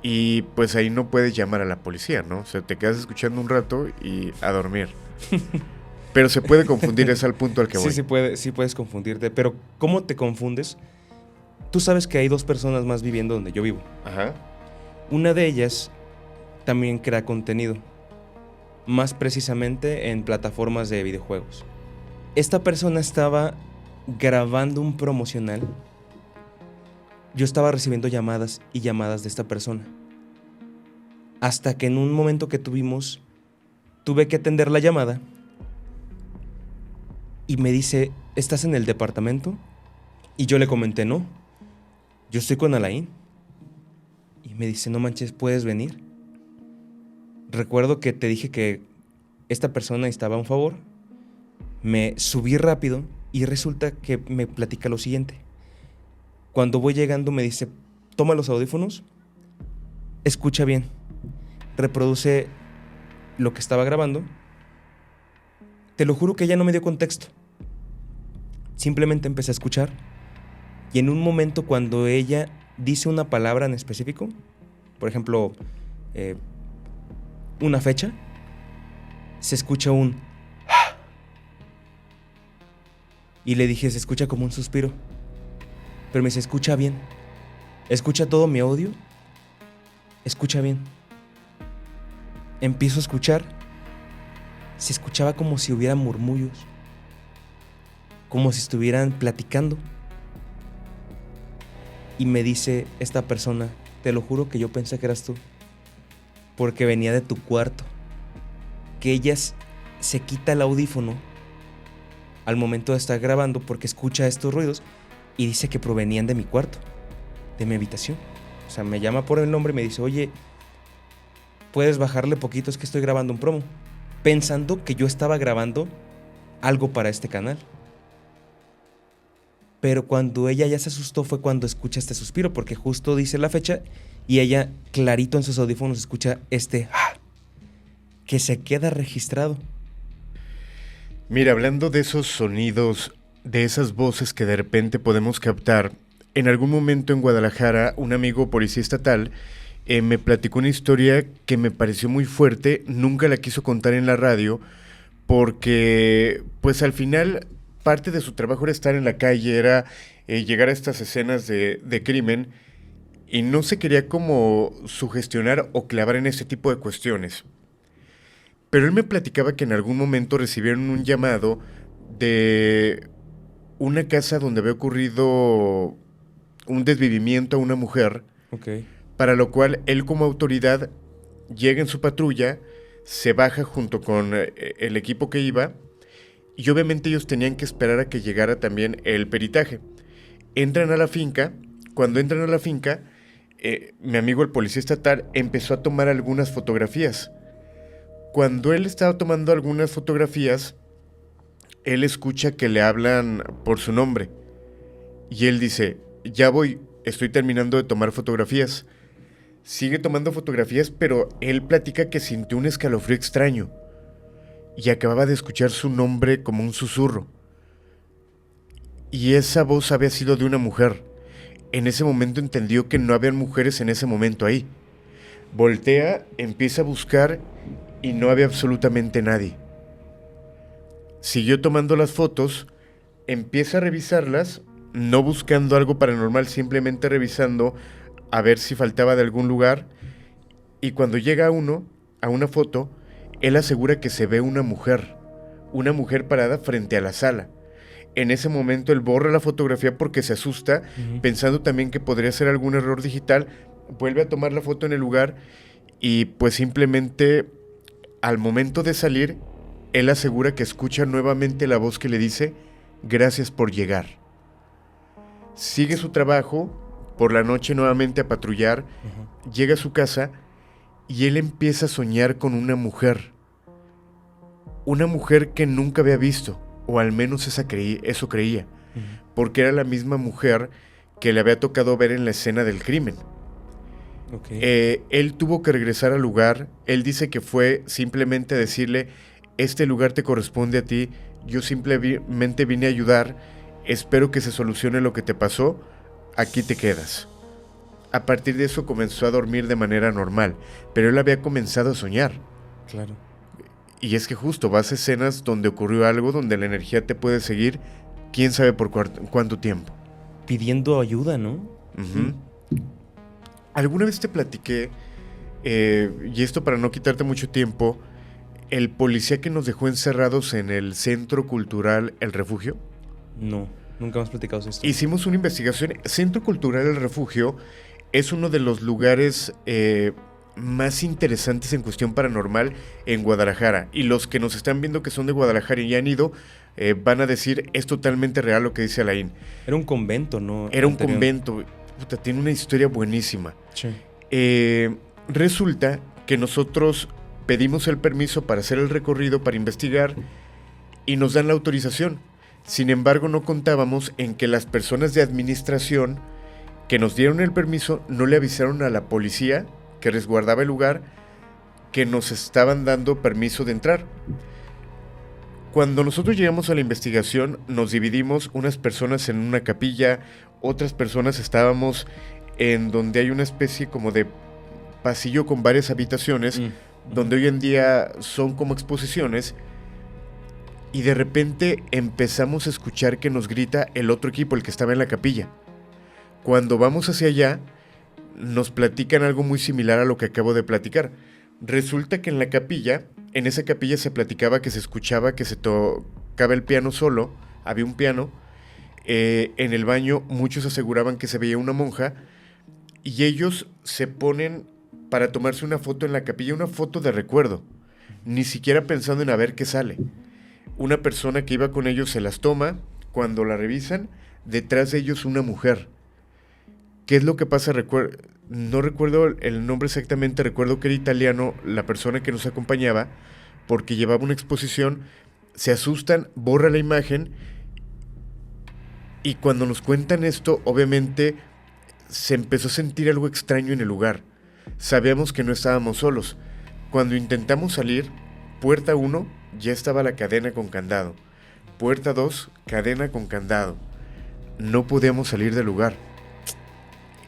Y pues ahí no puedes llamar a la policía, ¿no? O sea, te quedas escuchando un rato y a dormir. Pero se puede confundir, es al punto al que voy. Sí puedes confundirte, pero ¿cómo te confundes? Tú sabes que hay 2 personas más viviendo donde yo vivo. Ajá. Una de ellas también crea contenido, más precisamente en plataformas de videojuegos. Esta persona estaba grabando un promocional. Yo estaba recibiendo llamadas y llamadas de esta persona. Hasta que en un momento que tuve que atender la llamada y me dice, ¿estás en el departamento? Y yo le comenté, no, yo estoy con Alain. Y Me dice, no manches, ¿puedes venir? Recuerdo que te dije que esta persona necesitaba un favor. Me subí rápido y resulta que me platica lo siguiente. Cuando voy llegando me dice, toma los audífonos, escucha bien, reproduce lo que estaba grabando. Te lo juro que ella no me dio contexto. Simplemente empecé a escuchar y en un momento cuando ella dice una palabra en específico, por ejemplo, una fecha, se escucha un y le dije, se escucha como un suspiro, pero me dice, escucha bien, escucha todo mi audio, escucha bien. Empiezo a escuchar, se escuchaba como si hubiera murmullos, como si estuvieran platicando. Y me dice esta persona, te lo juro que yo pensé que eras tú, porque venía de tu cuarto. Que ella se quita el audífono al momento de estar grabando porque escucha estos ruidos y dice que provenían de mi cuarto, de mi habitación. O sea, me llama por el nombre y me dice, oye, ¿puedes bajarle poquito? Es que estoy grabando un promo. Pensando que yo estaba grabando algo para este canal. Pero cuando ella ya se asustó fue cuando escucha este suspiro, porque justo dice la fecha y ella clarito en sus audífonos escucha que se queda registrado. Mira, hablando de esos sonidos, de esas voces que de repente podemos captar, en algún momento en Guadalajara, un amigo policía estatal me platicó una historia que me pareció muy fuerte, nunca la quiso contar en la radio, porque pues al final parte de su trabajo era estar en la calle, era llegar a estas escenas de crimen, y no se quería como sugestionar o clavar en ese tipo de cuestiones. Pero él me platicaba que en algún momento recibieron un llamado de una casa donde había ocurrido un desvivimiento a una mujer, para lo cual él como autoridad llega en su patrulla, se baja junto con el equipo que iba, y obviamente ellos tenían que esperar a que llegara también el peritaje. Entran a la finca. Cuando entran a la finca, mi amigo el policía estatal empezó a tomar algunas fotografías. Cuando él estaba tomando algunas fotografías, él escucha que le hablan por su nombre. Y él dice, ya voy, estoy terminando de tomar fotografías. Sigue tomando fotografías, pero él platica que sintió un escalofrío extraño. Y acababa de escuchar su nombre como un susurro. Y esa voz había sido de una mujer. En ese momento entendió que no habían mujeres en ese momento ahí. Voltea, empieza a buscar y no había absolutamente nadie. Siguió tomando las fotos, empieza a revisarlas, no buscando algo paranormal, simplemente revisando a ver si faltaba de algún lugar. Y cuando llega a una foto, él asegura que se ve una mujer parada frente a la sala. En ese momento él borra la fotografía porque se asusta, pensando también que podría ser algún error digital. Vuelve a tomar la foto en el lugar y pues simplemente al momento de salir, él asegura que escucha nuevamente la voz que le dice, gracias por llegar. Sigue su trabajo, por la noche nuevamente a patrullar, llega a su casa y él empieza a soñar con una mujer que nunca había visto, o al menos eso creía, porque era la misma mujer que le había tocado ver en la escena del crimen. Él tuvo que regresar al lugar. Él dice que fue simplemente a decirle, este lugar te corresponde a ti, yo simplemente vine a ayudar, espero que se solucione lo que te pasó, aquí te quedas. A partir de eso comenzó a dormir de manera normal, pero él había comenzado a soñar. Claro. Y es que justo vas a escenas donde ocurrió algo, donde la energía te puede seguir, quién sabe por cuánto tiempo. Pidiendo ayuda, ¿no? Alguna vez te platiqué, y esto para no quitarte mucho tiempo, el policía que nos dejó encerrados en el Centro Cultural El Refugio. No, nunca hemos platicado esto. Hicimos una investigación. Centro Cultural El Refugio es uno de los lugares más interesantes en cuestión paranormal en Guadalajara. Y los que nos están viendo que son de Guadalajara y ya han ido, van a decir, es totalmente real lo que dice Alain. Era un convento, ¿no? Era un convento. Puta, tiene una historia buenísima. Sí. Resulta que nosotros pedimos el permiso para hacer el recorrido, para investigar, y nos dan la autorización. Sin embargo, no contábamos en que las personas de administración que nos dieron el permiso no le avisaron a la policía que resguardaba el lugar que nos estaban dando permiso de entrar. Cuando nosotros llegamos a la investigación, nos dividimos, unas personas en una capilla, otras personas estábamos en donde hay una especie como de pasillo con varias habitaciones, donde hoy en día son como exposiciones, y de repente empezamos a escuchar que nos grita el otro equipo, el que estaba en la capilla. Cuando vamos hacia allá, nos platican algo muy similar a lo que acabo de platicar. Resulta que en la capilla, en esa capilla se platicaba que se escuchaba que se tocaba el piano solo, había un piano. En el baño muchos aseguraban que se veía una monja, y ellos se ponen para tomarse una foto en la capilla, una foto de recuerdo, ni siquiera pensando en a ver qué sale. Una persona que iba con ellos se las toma, cuando la revisan, detrás de ellos una mujer. ¿Qué es lo que pasa? No recuerdo el nombre exactamente, recuerdo que era italiano la persona que nos acompañaba, porque llevaba una exposición, se asustan, borra la imagen, y cuando nos cuentan esto, obviamente se empezó a sentir algo extraño en el lugar. Sabíamos que no estábamos solos. Cuando intentamos salir, puerta 1, ya estaba la cadena con candado. Puerta 2, cadena con candado. No podíamos salir del lugar.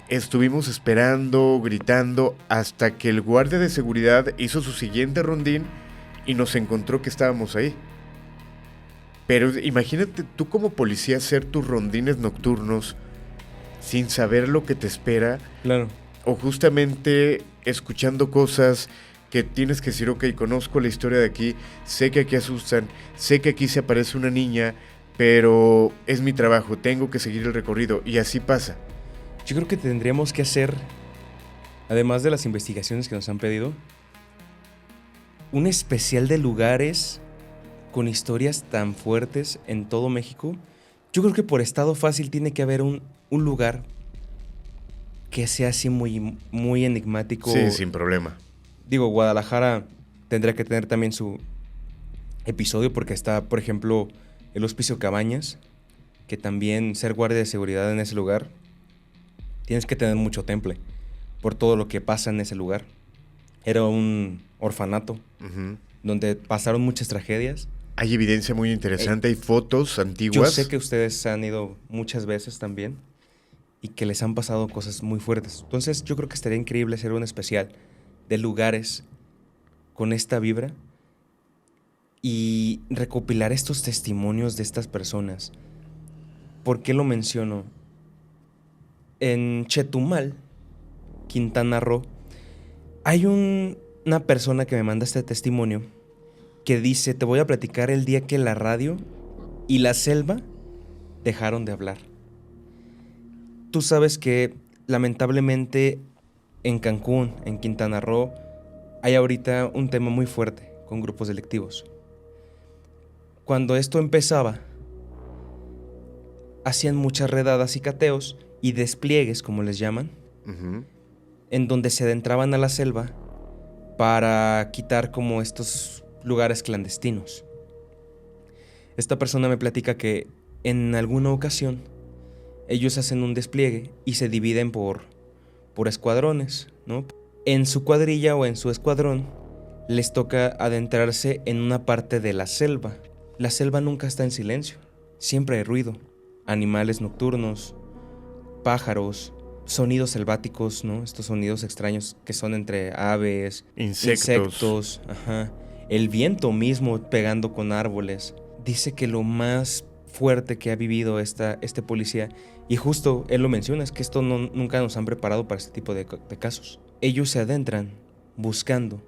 Estuvimos esperando, gritando, hasta que el guardia de seguridad hizo su siguiente rondín y nos encontró que estábamos ahí. Pero imagínate tú como policía hacer tus rondines nocturnos sin saber lo que te espera. Claro. O justamente escuchando cosas que tienes que decir, ok, conozco la historia de aquí, sé que aquí asustan, sé que aquí se aparece una niña, pero es mi trabajo, tengo que seguir el recorrido, y así pasa. Yo creo que tendríamos que hacer, además de las investigaciones que nos han pedido, un especial de lugares con historias tan fuertes en todo México. Yo creo que por estado fácil tiene que haber un lugar que sea así muy, muy enigmático. Sí, sin problema. Digo, Guadalajara tendría que tener también su episodio, porque está, por ejemplo, el Hospicio Cabañas, que también ser guardia de seguridad en ese lugar, tienes que tener mucho temple por todo lo que pasa en ese lugar. Era un orfanato donde pasaron muchas tragedias. Hay evidencia muy interesante, hay fotos antiguas. Yo sé que ustedes han ido muchas veces también y que les han pasado cosas muy fuertes. Entonces yo creo que estaría increíble hacer un especial de lugares con esta vibra y recopilar estos testimonios de estas personas. ¿Por qué lo menciono? En Chetumal, Quintana Roo, hay una persona que me manda este testimonio que dice: te voy a platicar el día que la radio y la selva dejaron de hablar. Tú sabes que lamentablemente en Cancún, en Quintana Roo, hay ahorita un tema muy fuerte con grupos delictivos. Cuando esto empezaba, hacían muchas redadas y cateos y despliegues, como les llaman, en donde se adentraban a la selva para quitar como estos lugares clandestinos. Esta persona me platica que en alguna ocasión ellos hacen un despliegue y se dividen por escuadrones, ¿no? En su cuadrilla o en su escuadrón les toca adentrarse en una parte de la selva. La selva nunca está en silencio, siempre hay ruido, animales nocturnos, pájaros, sonidos selváticos, ¿no? Estos sonidos extraños que son entre aves, insectos, el viento mismo pegando con árboles. Dice que lo más fuerte que ha vivido este policía, y justo él lo menciona, es que esto nunca nos han preparado para este tipo de casos. Ellos se adentran buscando,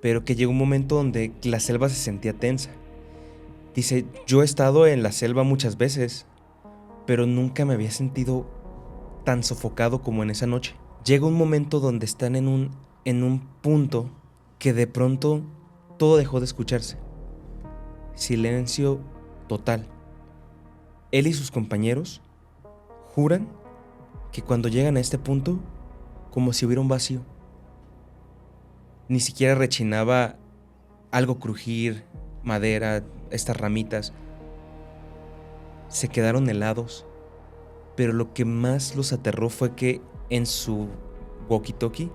pero que llegó un momento donde la selva se sentía tensa. Dice: yo he estado en la selva muchas veces, pero nunca me había sentido tan sofocado como en esa noche. Llega un momento donde están en un punto que de pronto todo dejó de escucharse. Silencio total. Él y sus compañeros juran que cuando llegan a este punto como si hubiera un vacío. Ni siquiera rechinaba algo crujir, madera, estas ramitas. Se quedaron helados, pero lo que más los aterró fue que en su walkie-talkie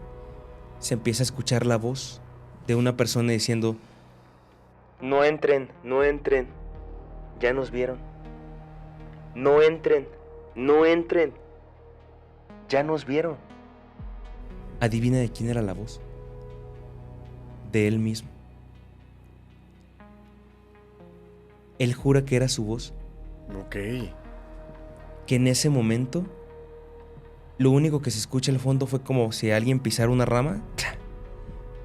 se empieza a escuchar la voz de una persona diciendo: no entren, no entren, ya nos vieron. No entren, no entren, ya nos vieron. Adivina de quién era la voz. De él mismo. Él jura que era su voz. Ok. Que en ese momento lo único que se escucha al fondo fue como si alguien pisara una rama.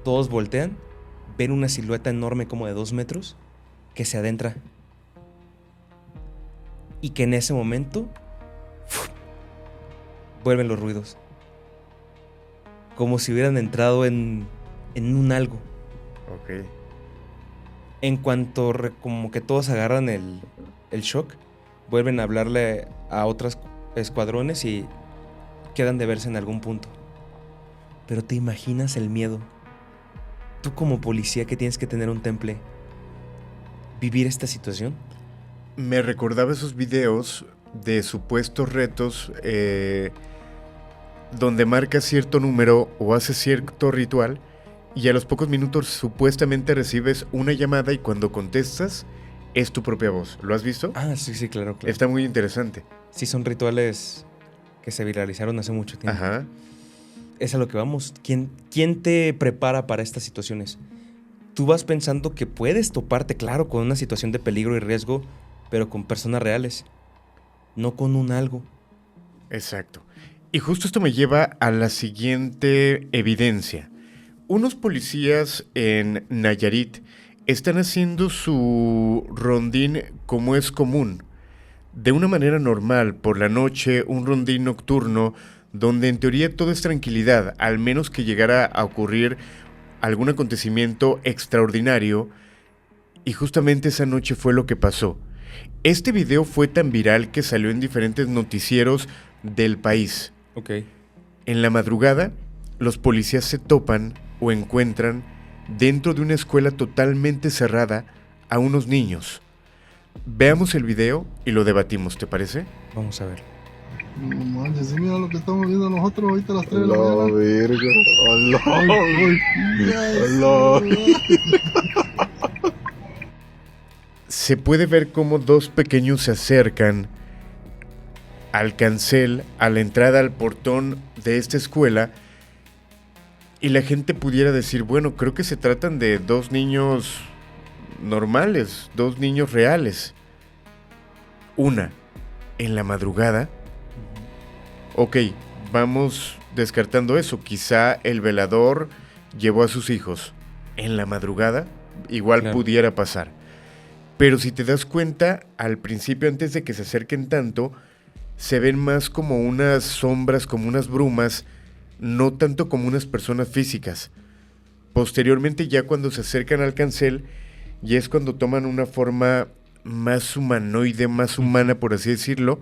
Todos voltean, ven una silueta enorme como de 2 metros que se adentra. Y que en ese momento vuelven los ruidos. Como si hubieran entrado en un algo. Ok. En cuanto como que todos agarran el shock, vuelven a hablarle a otros escuadrones y quedan de verse en algún punto. Pero te imaginas el miedo. Tú como policía que tienes que tener un temple, vivir esta situación. Me recordaba esos videos de supuestos retos donde marcas cierto número o haces cierto ritual y a los pocos minutos supuestamente recibes una llamada y cuando contestas es tu propia voz. ¿Lo has visto? Ah, sí, claro. Está muy interesante. Sí, son rituales que se viralizaron hace mucho tiempo. Ajá. Es a lo que vamos. ¿Quién te prepara para estas situaciones? Tú vas pensando que puedes toparte, claro, con una situación de peligro y riesgo, pero con personas reales, no con un algo. Exacto. Y justo esto me lleva a la siguiente evidencia. Unos policías en Nayarit están haciendo su rondín como es común. De una manera normal, por la noche, un rondín nocturno, donde en teoría todo es tranquilidad, al menos que llegara a ocurrir algún acontecimiento extraordinario. Y justamente esa noche fue lo que pasó. Este video fue tan viral que salió en diferentes noticieros del país. Ok. En la madrugada, los policías se topan o encuentran dentro de una escuela totalmente cerrada a unos niños. Veamos el video y lo debatimos, ¿te parece? Vamos a ver. No manches, sí, mira lo que estamos viendo nosotros ahorita a las 3 de la La mañana. verga. Se puede ver cómo dos pequeños se acercan al cancel, a la entrada al portón de esta escuela, y la gente pudiera decir, bueno, creo que se tratan de dos niños normales, dos niños reales. Una, en la madrugada. Ok, vamos descartando eso. Quizá el velador llevó a sus hijos en la madrugada. Igual Claro. pudiera pasar. Pero si te das cuenta, al principio, antes de que se acerquen tanto, se ven más como unas sombras, como unas brumas, no tanto como unas personas físicas. Posteriormente, ya cuando se acercan al cancel, ya es cuando toman una forma más humanoide, más humana, por así decirlo.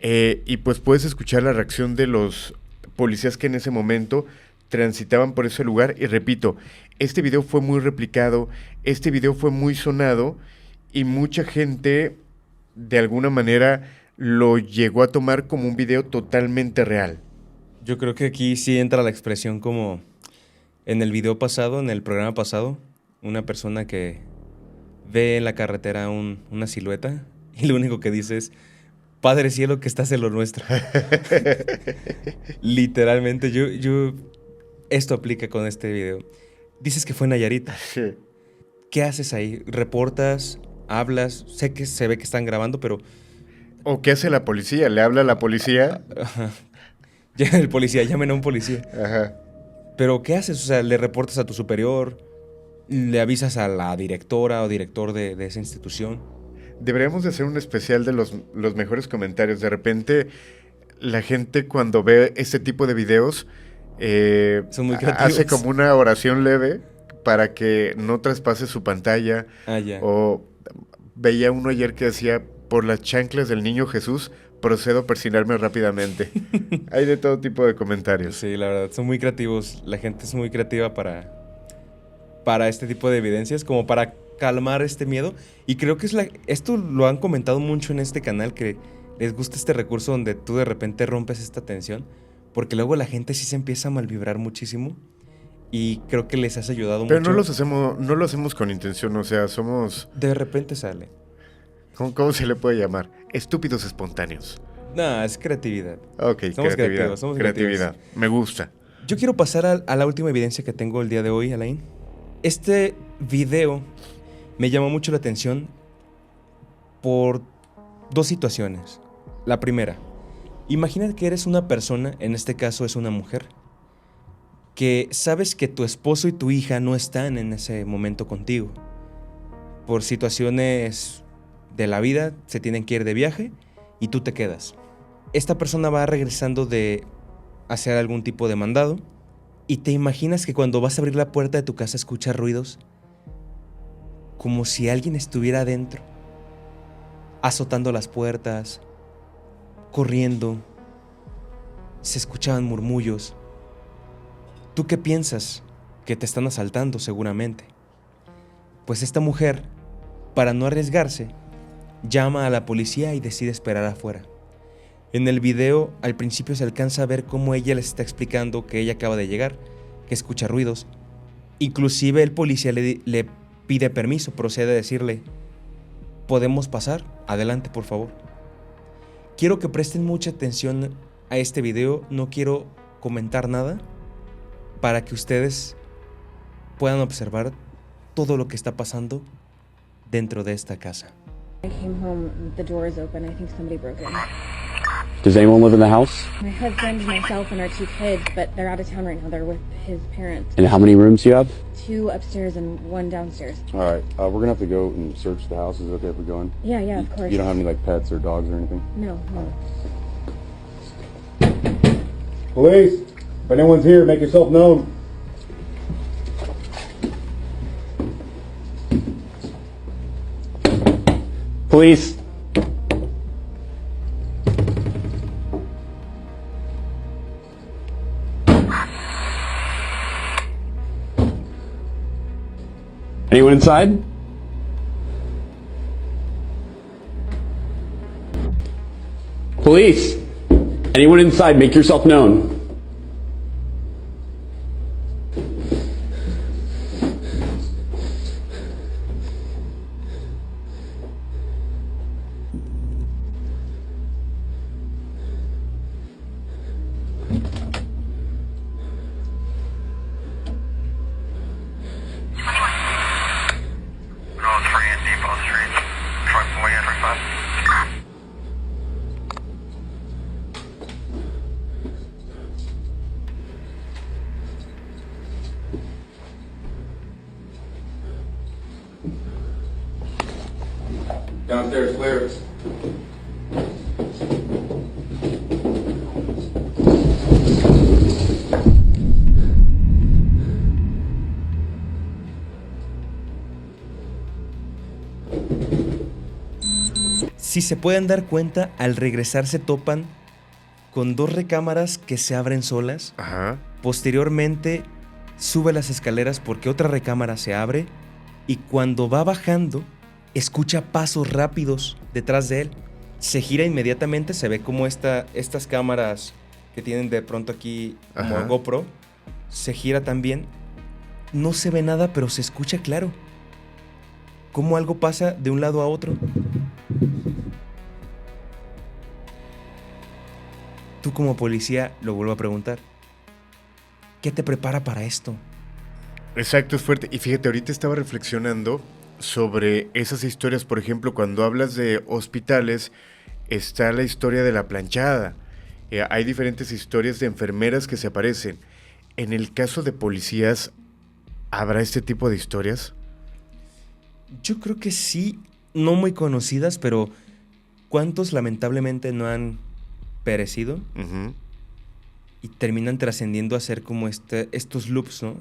Y pues puedes escuchar la reacción de los policías que en ese momento transitaban por ese lugar. Y repito, este video fue muy replicado, este video fue muy sonado y mucha gente de alguna manera lo llegó a tomar como un video totalmente real. Yo creo que aquí sí entra la expresión como en el video pasado, en el programa pasado, una persona que ve en la carretera una silueta y lo único que dice es: Padre cielo, que estás en lo nuestro. Literalmente, esto aplica con este video. Dices que fue en Nayarit. Sí. ¿Qué haces ahí? ¿Reportas? ¿Hablas? Sé que se ve que están grabando, pero... ¿O qué hace la policía? ¿Le habla a la policía? Ajá. Ya el policía, llamen a un policía. Ajá. ¿Pero qué haces? O sea, ¿le reportas a tu superior? ¿Le avisas a la directora o director de esa institución? Deberíamos de hacer un especial de los mejores comentarios. De repente, la gente cuando ve este tipo de videos Son muy creativos. hace como una oración leve para que no traspase su pantalla. Ah, ya. O veía uno ayer que decía, por las chanclas del niño Jesús, procedo a persinarme rápidamente. Hay de todo tipo de comentarios. Sí, la verdad, son muy creativos. La gente es muy creativa para este tipo de evidencias, como para calmar este miedo. Y creo que esto lo han comentado mucho en este canal, que les gusta este recurso donde tú de repente rompes esta tensión, porque luego la gente sí se empieza a malvibrar muchísimo. Y creo que les has ayudado Pero mucho. no lo hacemos con intención, o sea, somos... De repente sale. ¿Cómo se le puede llamar? Estúpidos espontáneos. No, es creatividad. Ok, Somos creatividad. creativos, somos creatividad. Me gusta. Yo quiero pasar a la última evidencia que tengo el día de hoy, Alain. Este video me llamó mucho la atención por dos situaciones. La primera, imagina que eres una persona, en este caso es una mujer, que sabes que tu esposo y tu hija no están en ese momento contigo. Por situaciones de la vida se tienen que ir de viaje y tú te quedas. Esta persona va regresando de hacer algún tipo de mandado y te imaginas que cuando vas a abrir la puerta de tu casa escuchas ruidos como si alguien estuviera adentro, azotando las puertas, corriendo, se escuchaban murmullos. ¿Tú qué piensas? Que te están asaltando seguramente. Pues esta mujer, para no arriesgarse, llama a la policía y decide esperar afuera. En el video, al principio se alcanza a ver cómo ella les está explicando que ella acaba de llegar, que escucha ruidos. Inclusive el policía le pide permiso, procede a decirle: ¿podemos pasar? Adelante, por favor. Quiero que presten mucha atención a este video, no quiero comentar nada, para que ustedes puedan observar todo lo que está pasando dentro de esta casa. I came home, the door is open. I think somebody broke in. Does anyone live in the house? My husband, myself, and our 2 kids, but they're out of town right now. They're with his parents. And how many rooms do you have? 2 upstairs and 1 downstairs. All right, we're gonna have to go and search the house. Is it okay if we go in? Yeah, of course. You don't have any like pets or dogs or anything? No. Police, if anyone's here, make yourself known. Police. Anyone inside? Police. Anyone inside, make yourself known. Road 3 and Depot Street. Truck boy entering bus. Downstairs clear. Si se pueden dar cuenta, al regresar se topan con 2 recámaras que se abren solas. Ajá. Posteriormente sube las escaleras porque otra recámara se abre y cuando va bajando escucha pasos rápidos detrás de él. Se gira inmediatamente, se ve como estas cámaras que tienen de pronto aquí como Ajá. GoPro, se gira también. No se ve nada, pero se escucha claro cómo algo pasa de un lado a otro. Tú como policía, lo vuelvo a preguntar, ¿qué te prepara para esto? Exacto, es fuerte. Y fíjate, ahorita estaba reflexionando sobre esas historias. Por ejemplo, cuando hablas de hospitales, está la historia de la planchada. Hay diferentes historias de enfermeras que se aparecen. En el caso de policías, ¿habrá este tipo de historias? Yo creo que sí, no muy conocidas, pero ¿cuántos lamentablemente no han perecido? Ujú. Y terminan trascendiendo a ser como estos loops, ¿no?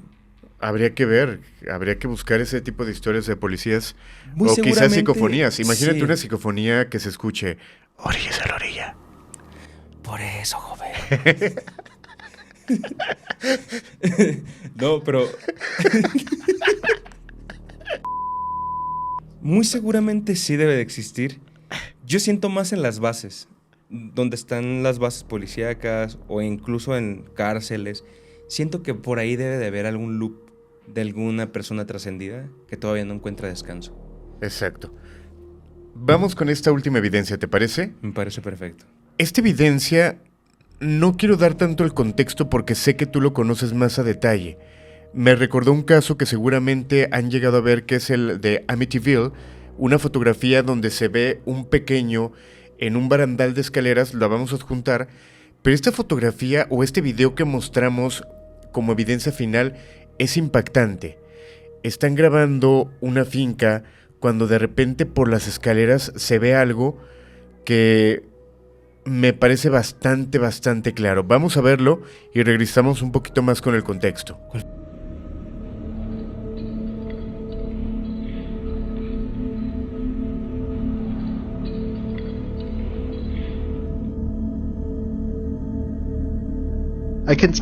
Habría que ver, habría que buscar ese tipo de historias de policías. Muy o quizás seguramente, psicofonías. Imagínate sí. una psicofonía que se escuche orillas a la orilla. por eso, joven. No, pero... Muy seguramente sí debe de existir. Yo siento más en las bases, donde están las bases policíacas o incluso en cárceles. Siento que por ahí debe de haber algún loop de alguna persona trascendida que todavía no encuentra descanso. Exacto. Vamos con esta última evidencia, ¿te parece? Me parece perfecto. Esta evidencia no quiero dar tanto el contexto porque sé que tú lo conoces más a detalle. Me recordó un caso que seguramente han llegado a ver, que es el de Amityville, una fotografía donde se ve un pequeño en un barandal de escaleras, la vamos a adjuntar, pero esta fotografía o este video que mostramos como evidencia final es impactante. Están grabando una finca cuando de repente por las escaleras se ve algo que me parece bastante claro. Vamos a verlo y regresamos un poquito más con el contexto. I can.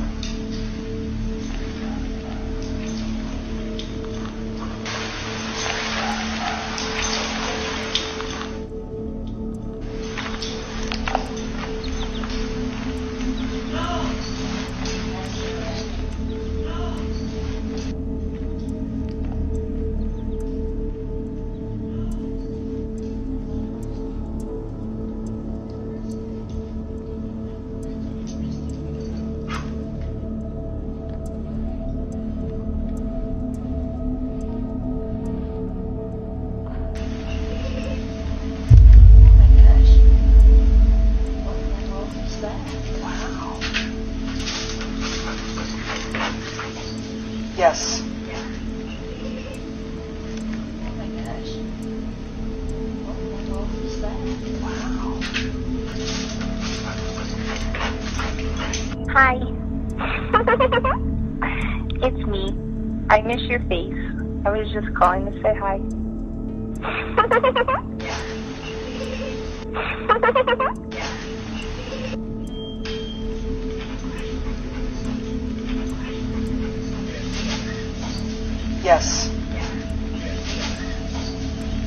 Yes. Hi. It's me. I miss your face. I was just calling to say hi. Yes.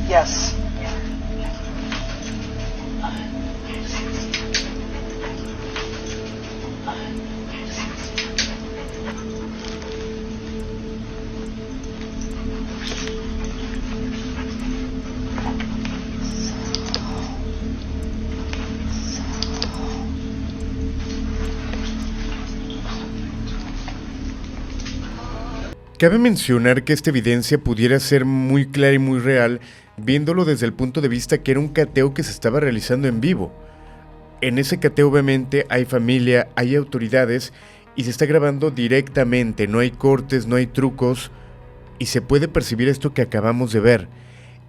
Yes. Cabe mencionar que esta evidencia pudiera ser muy clara y muy real, viéndolo desde el punto de vista que era un cateo que se estaba realizando en vivo. En ese cateo obviamente hay familia, hay autoridades y se está grabando directamente, no hay cortes, no hay trucos y se puede percibir esto que acabamos de ver.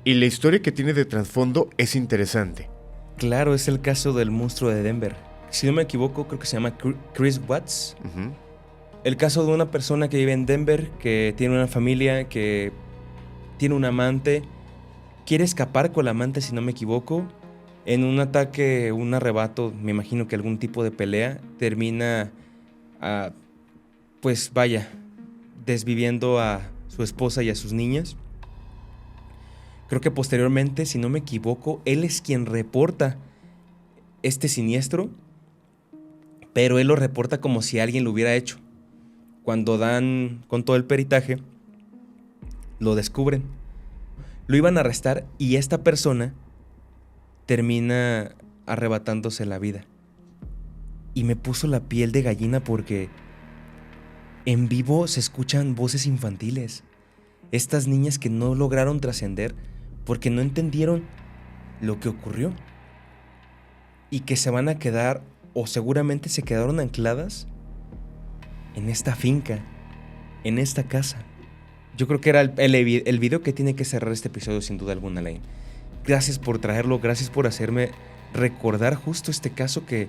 Y la historia que tiene de trasfondo es interesante. Claro, es el caso del monstruo de Denver. Si no me equivoco, creo que se llama Chris Watts. El caso de una persona que vive en Denver, que tiene una familia, que tiene un amante, quiere escapar con la amante, si no me equivoco. En un ataque, un arrebato, me imagino que algún tipo de pelea, termina, pues vaya, desviviendo a su esposa y a sus niñas. Creo que posteriormente, si no me equivoco, él es quien reporta este siniestro, pero él lo reporta como si alguien lo hubiera hecho. Cuando dan con todo el peritaje, lo descubren. Lo iban a arrestar y esta persona termina arrebatándose la vida. Y me puso la piel de gallina porque en vivo se escuchan voces infantiles. Estas niñas que no lograron trascender porque no entendieron lo que ocurrió. Y que se van a quedar, o seguramente se quedaron ancladas en esta finca, en esta casa. Yo creo que era el video que tiene que cerrar este episodio sin duda alguna, Lane. Gracias por traerlo, gracias por hacerme recordar justo este caso que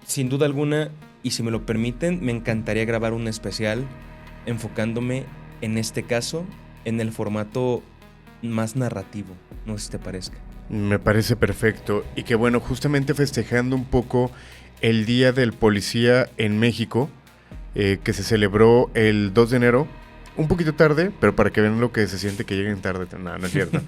sin duda alguna, y si me lo permiten, me encantaría grabar un especial enfocándome en este caso en el formato más narrativo, no sé si te parezca. Me parece perfecto y que bueno, justamente festejando un poco el Día del Policía en México, que se celebró el 2 de enero. Un poquito tarde, pero para que vean lo que se siente que lleguen tarde. No, no es cierto.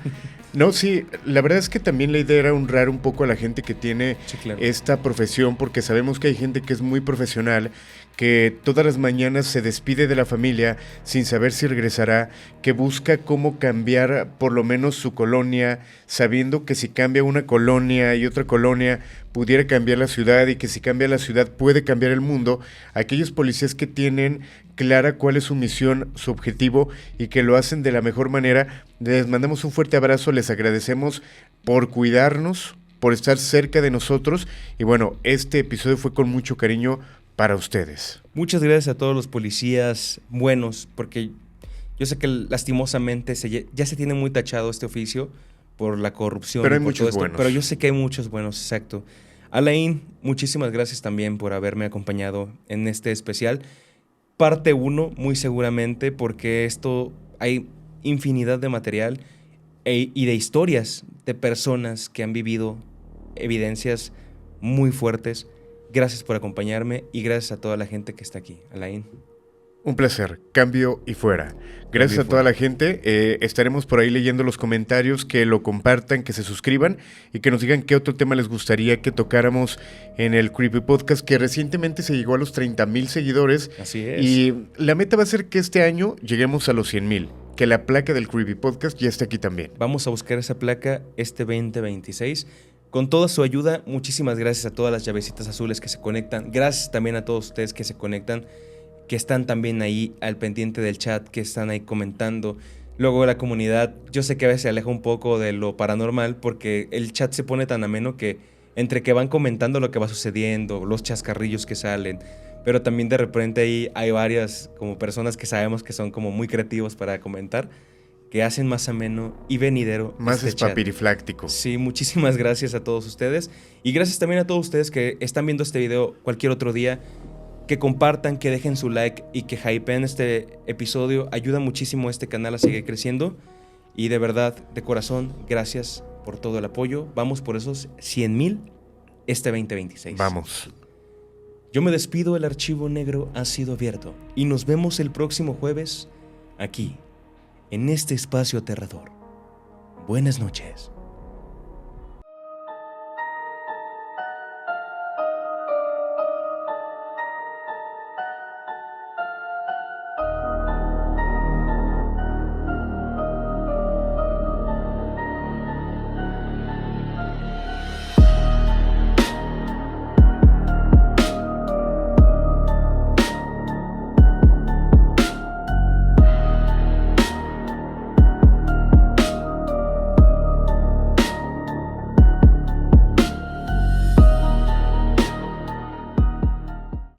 No, sí, la verdad es que también la idea era honrar un poco a la gente que tiene esta profesión, porque sabemos que hay gente que es muy profesional, que todas las mañanas se despide de la familia sin saber si regresará, que busca cómo cambiar por lo menos su colonia, sabiendo que si cambia una colonia y otra colonia pudiera cambiar la ciudad, y que si cambia la ciudad puede cambiar el mundo. Aquellos policías que tienen clara cuál es su misión, su objetivo, y que lo hacen de la mejor manera, les mandamos un fuerte abrazo, les agradecemos por cuidarnos, por estar cerca de nosotros, y bueno, este episodio fue con mucho cariño para ustedes. Muchas gracias a todos los policías buenos, porque yo sé que lastimosamente ya se tiene muy tachado este oficio por la corrupción. Pero hay por muchos todo esto, buenos. Pero yo sé que hay muchos buenos, exacto. Alain, muchísimas gracias también por haberme acompañado en este especial. Parte 1, muy seguramente, porque esto hay infinidad de material y de historias de personas que han vivido evidencias muy fuertes. Gracias por acompañarme y gracias a toda la gente que está aquí. Alain. Un placer, cambio y fuera. Gracias a toda la gente, estaremos por ahí leyendo los comentarios, que lo compartan, que se suscriban y que nos digan qué otro tema les gustaría que tocáramos en el Creepy Podcast, que recientemente se llegó a los 30,000 seguidores. Así es. Y la meta va a ser que este año lleguemos a los 100,000, que la placa del Creepy Podcast ya esté aquí también. Vamos a buscar esa placa este 2026. Con toda su ayuda, muchísimas gracias a todas las llavecitas azules que se conectan. Gracias también a todos ustedes que se conectan, que están también ahí al pendiente del chat, que están ahí comentando. Luego la comunidad, yo sé que a veces se aleja un poco de lo paranormal porque el chat se pone tan ameno que entre que van comentando lo que va sucediendo, los chascarrillos que salen, pero también de repente ahí hay varias como personas que sabemos que son como muy creativos para comentar, que hacen más ameno y venidero. Más espapirifláctico. Sí, muchísimas gracias a todos ustedes. Y gracias también a todos ustedes que están viendo este video cualquier otro día. Que compartan, que dejen su like y que hypeen este episodio. Ayuda muchísimo a este canal a seguir creciendo. Y de verdad, de corazón, gracias por todo el apoyo. Vamos por esos 100,000 este 2026. Vamos. Yo me despido, el archivo negro ha sido abierto. Y nos vemos el próximo jueves aquí, en este espacio aterrador. Buenas noches.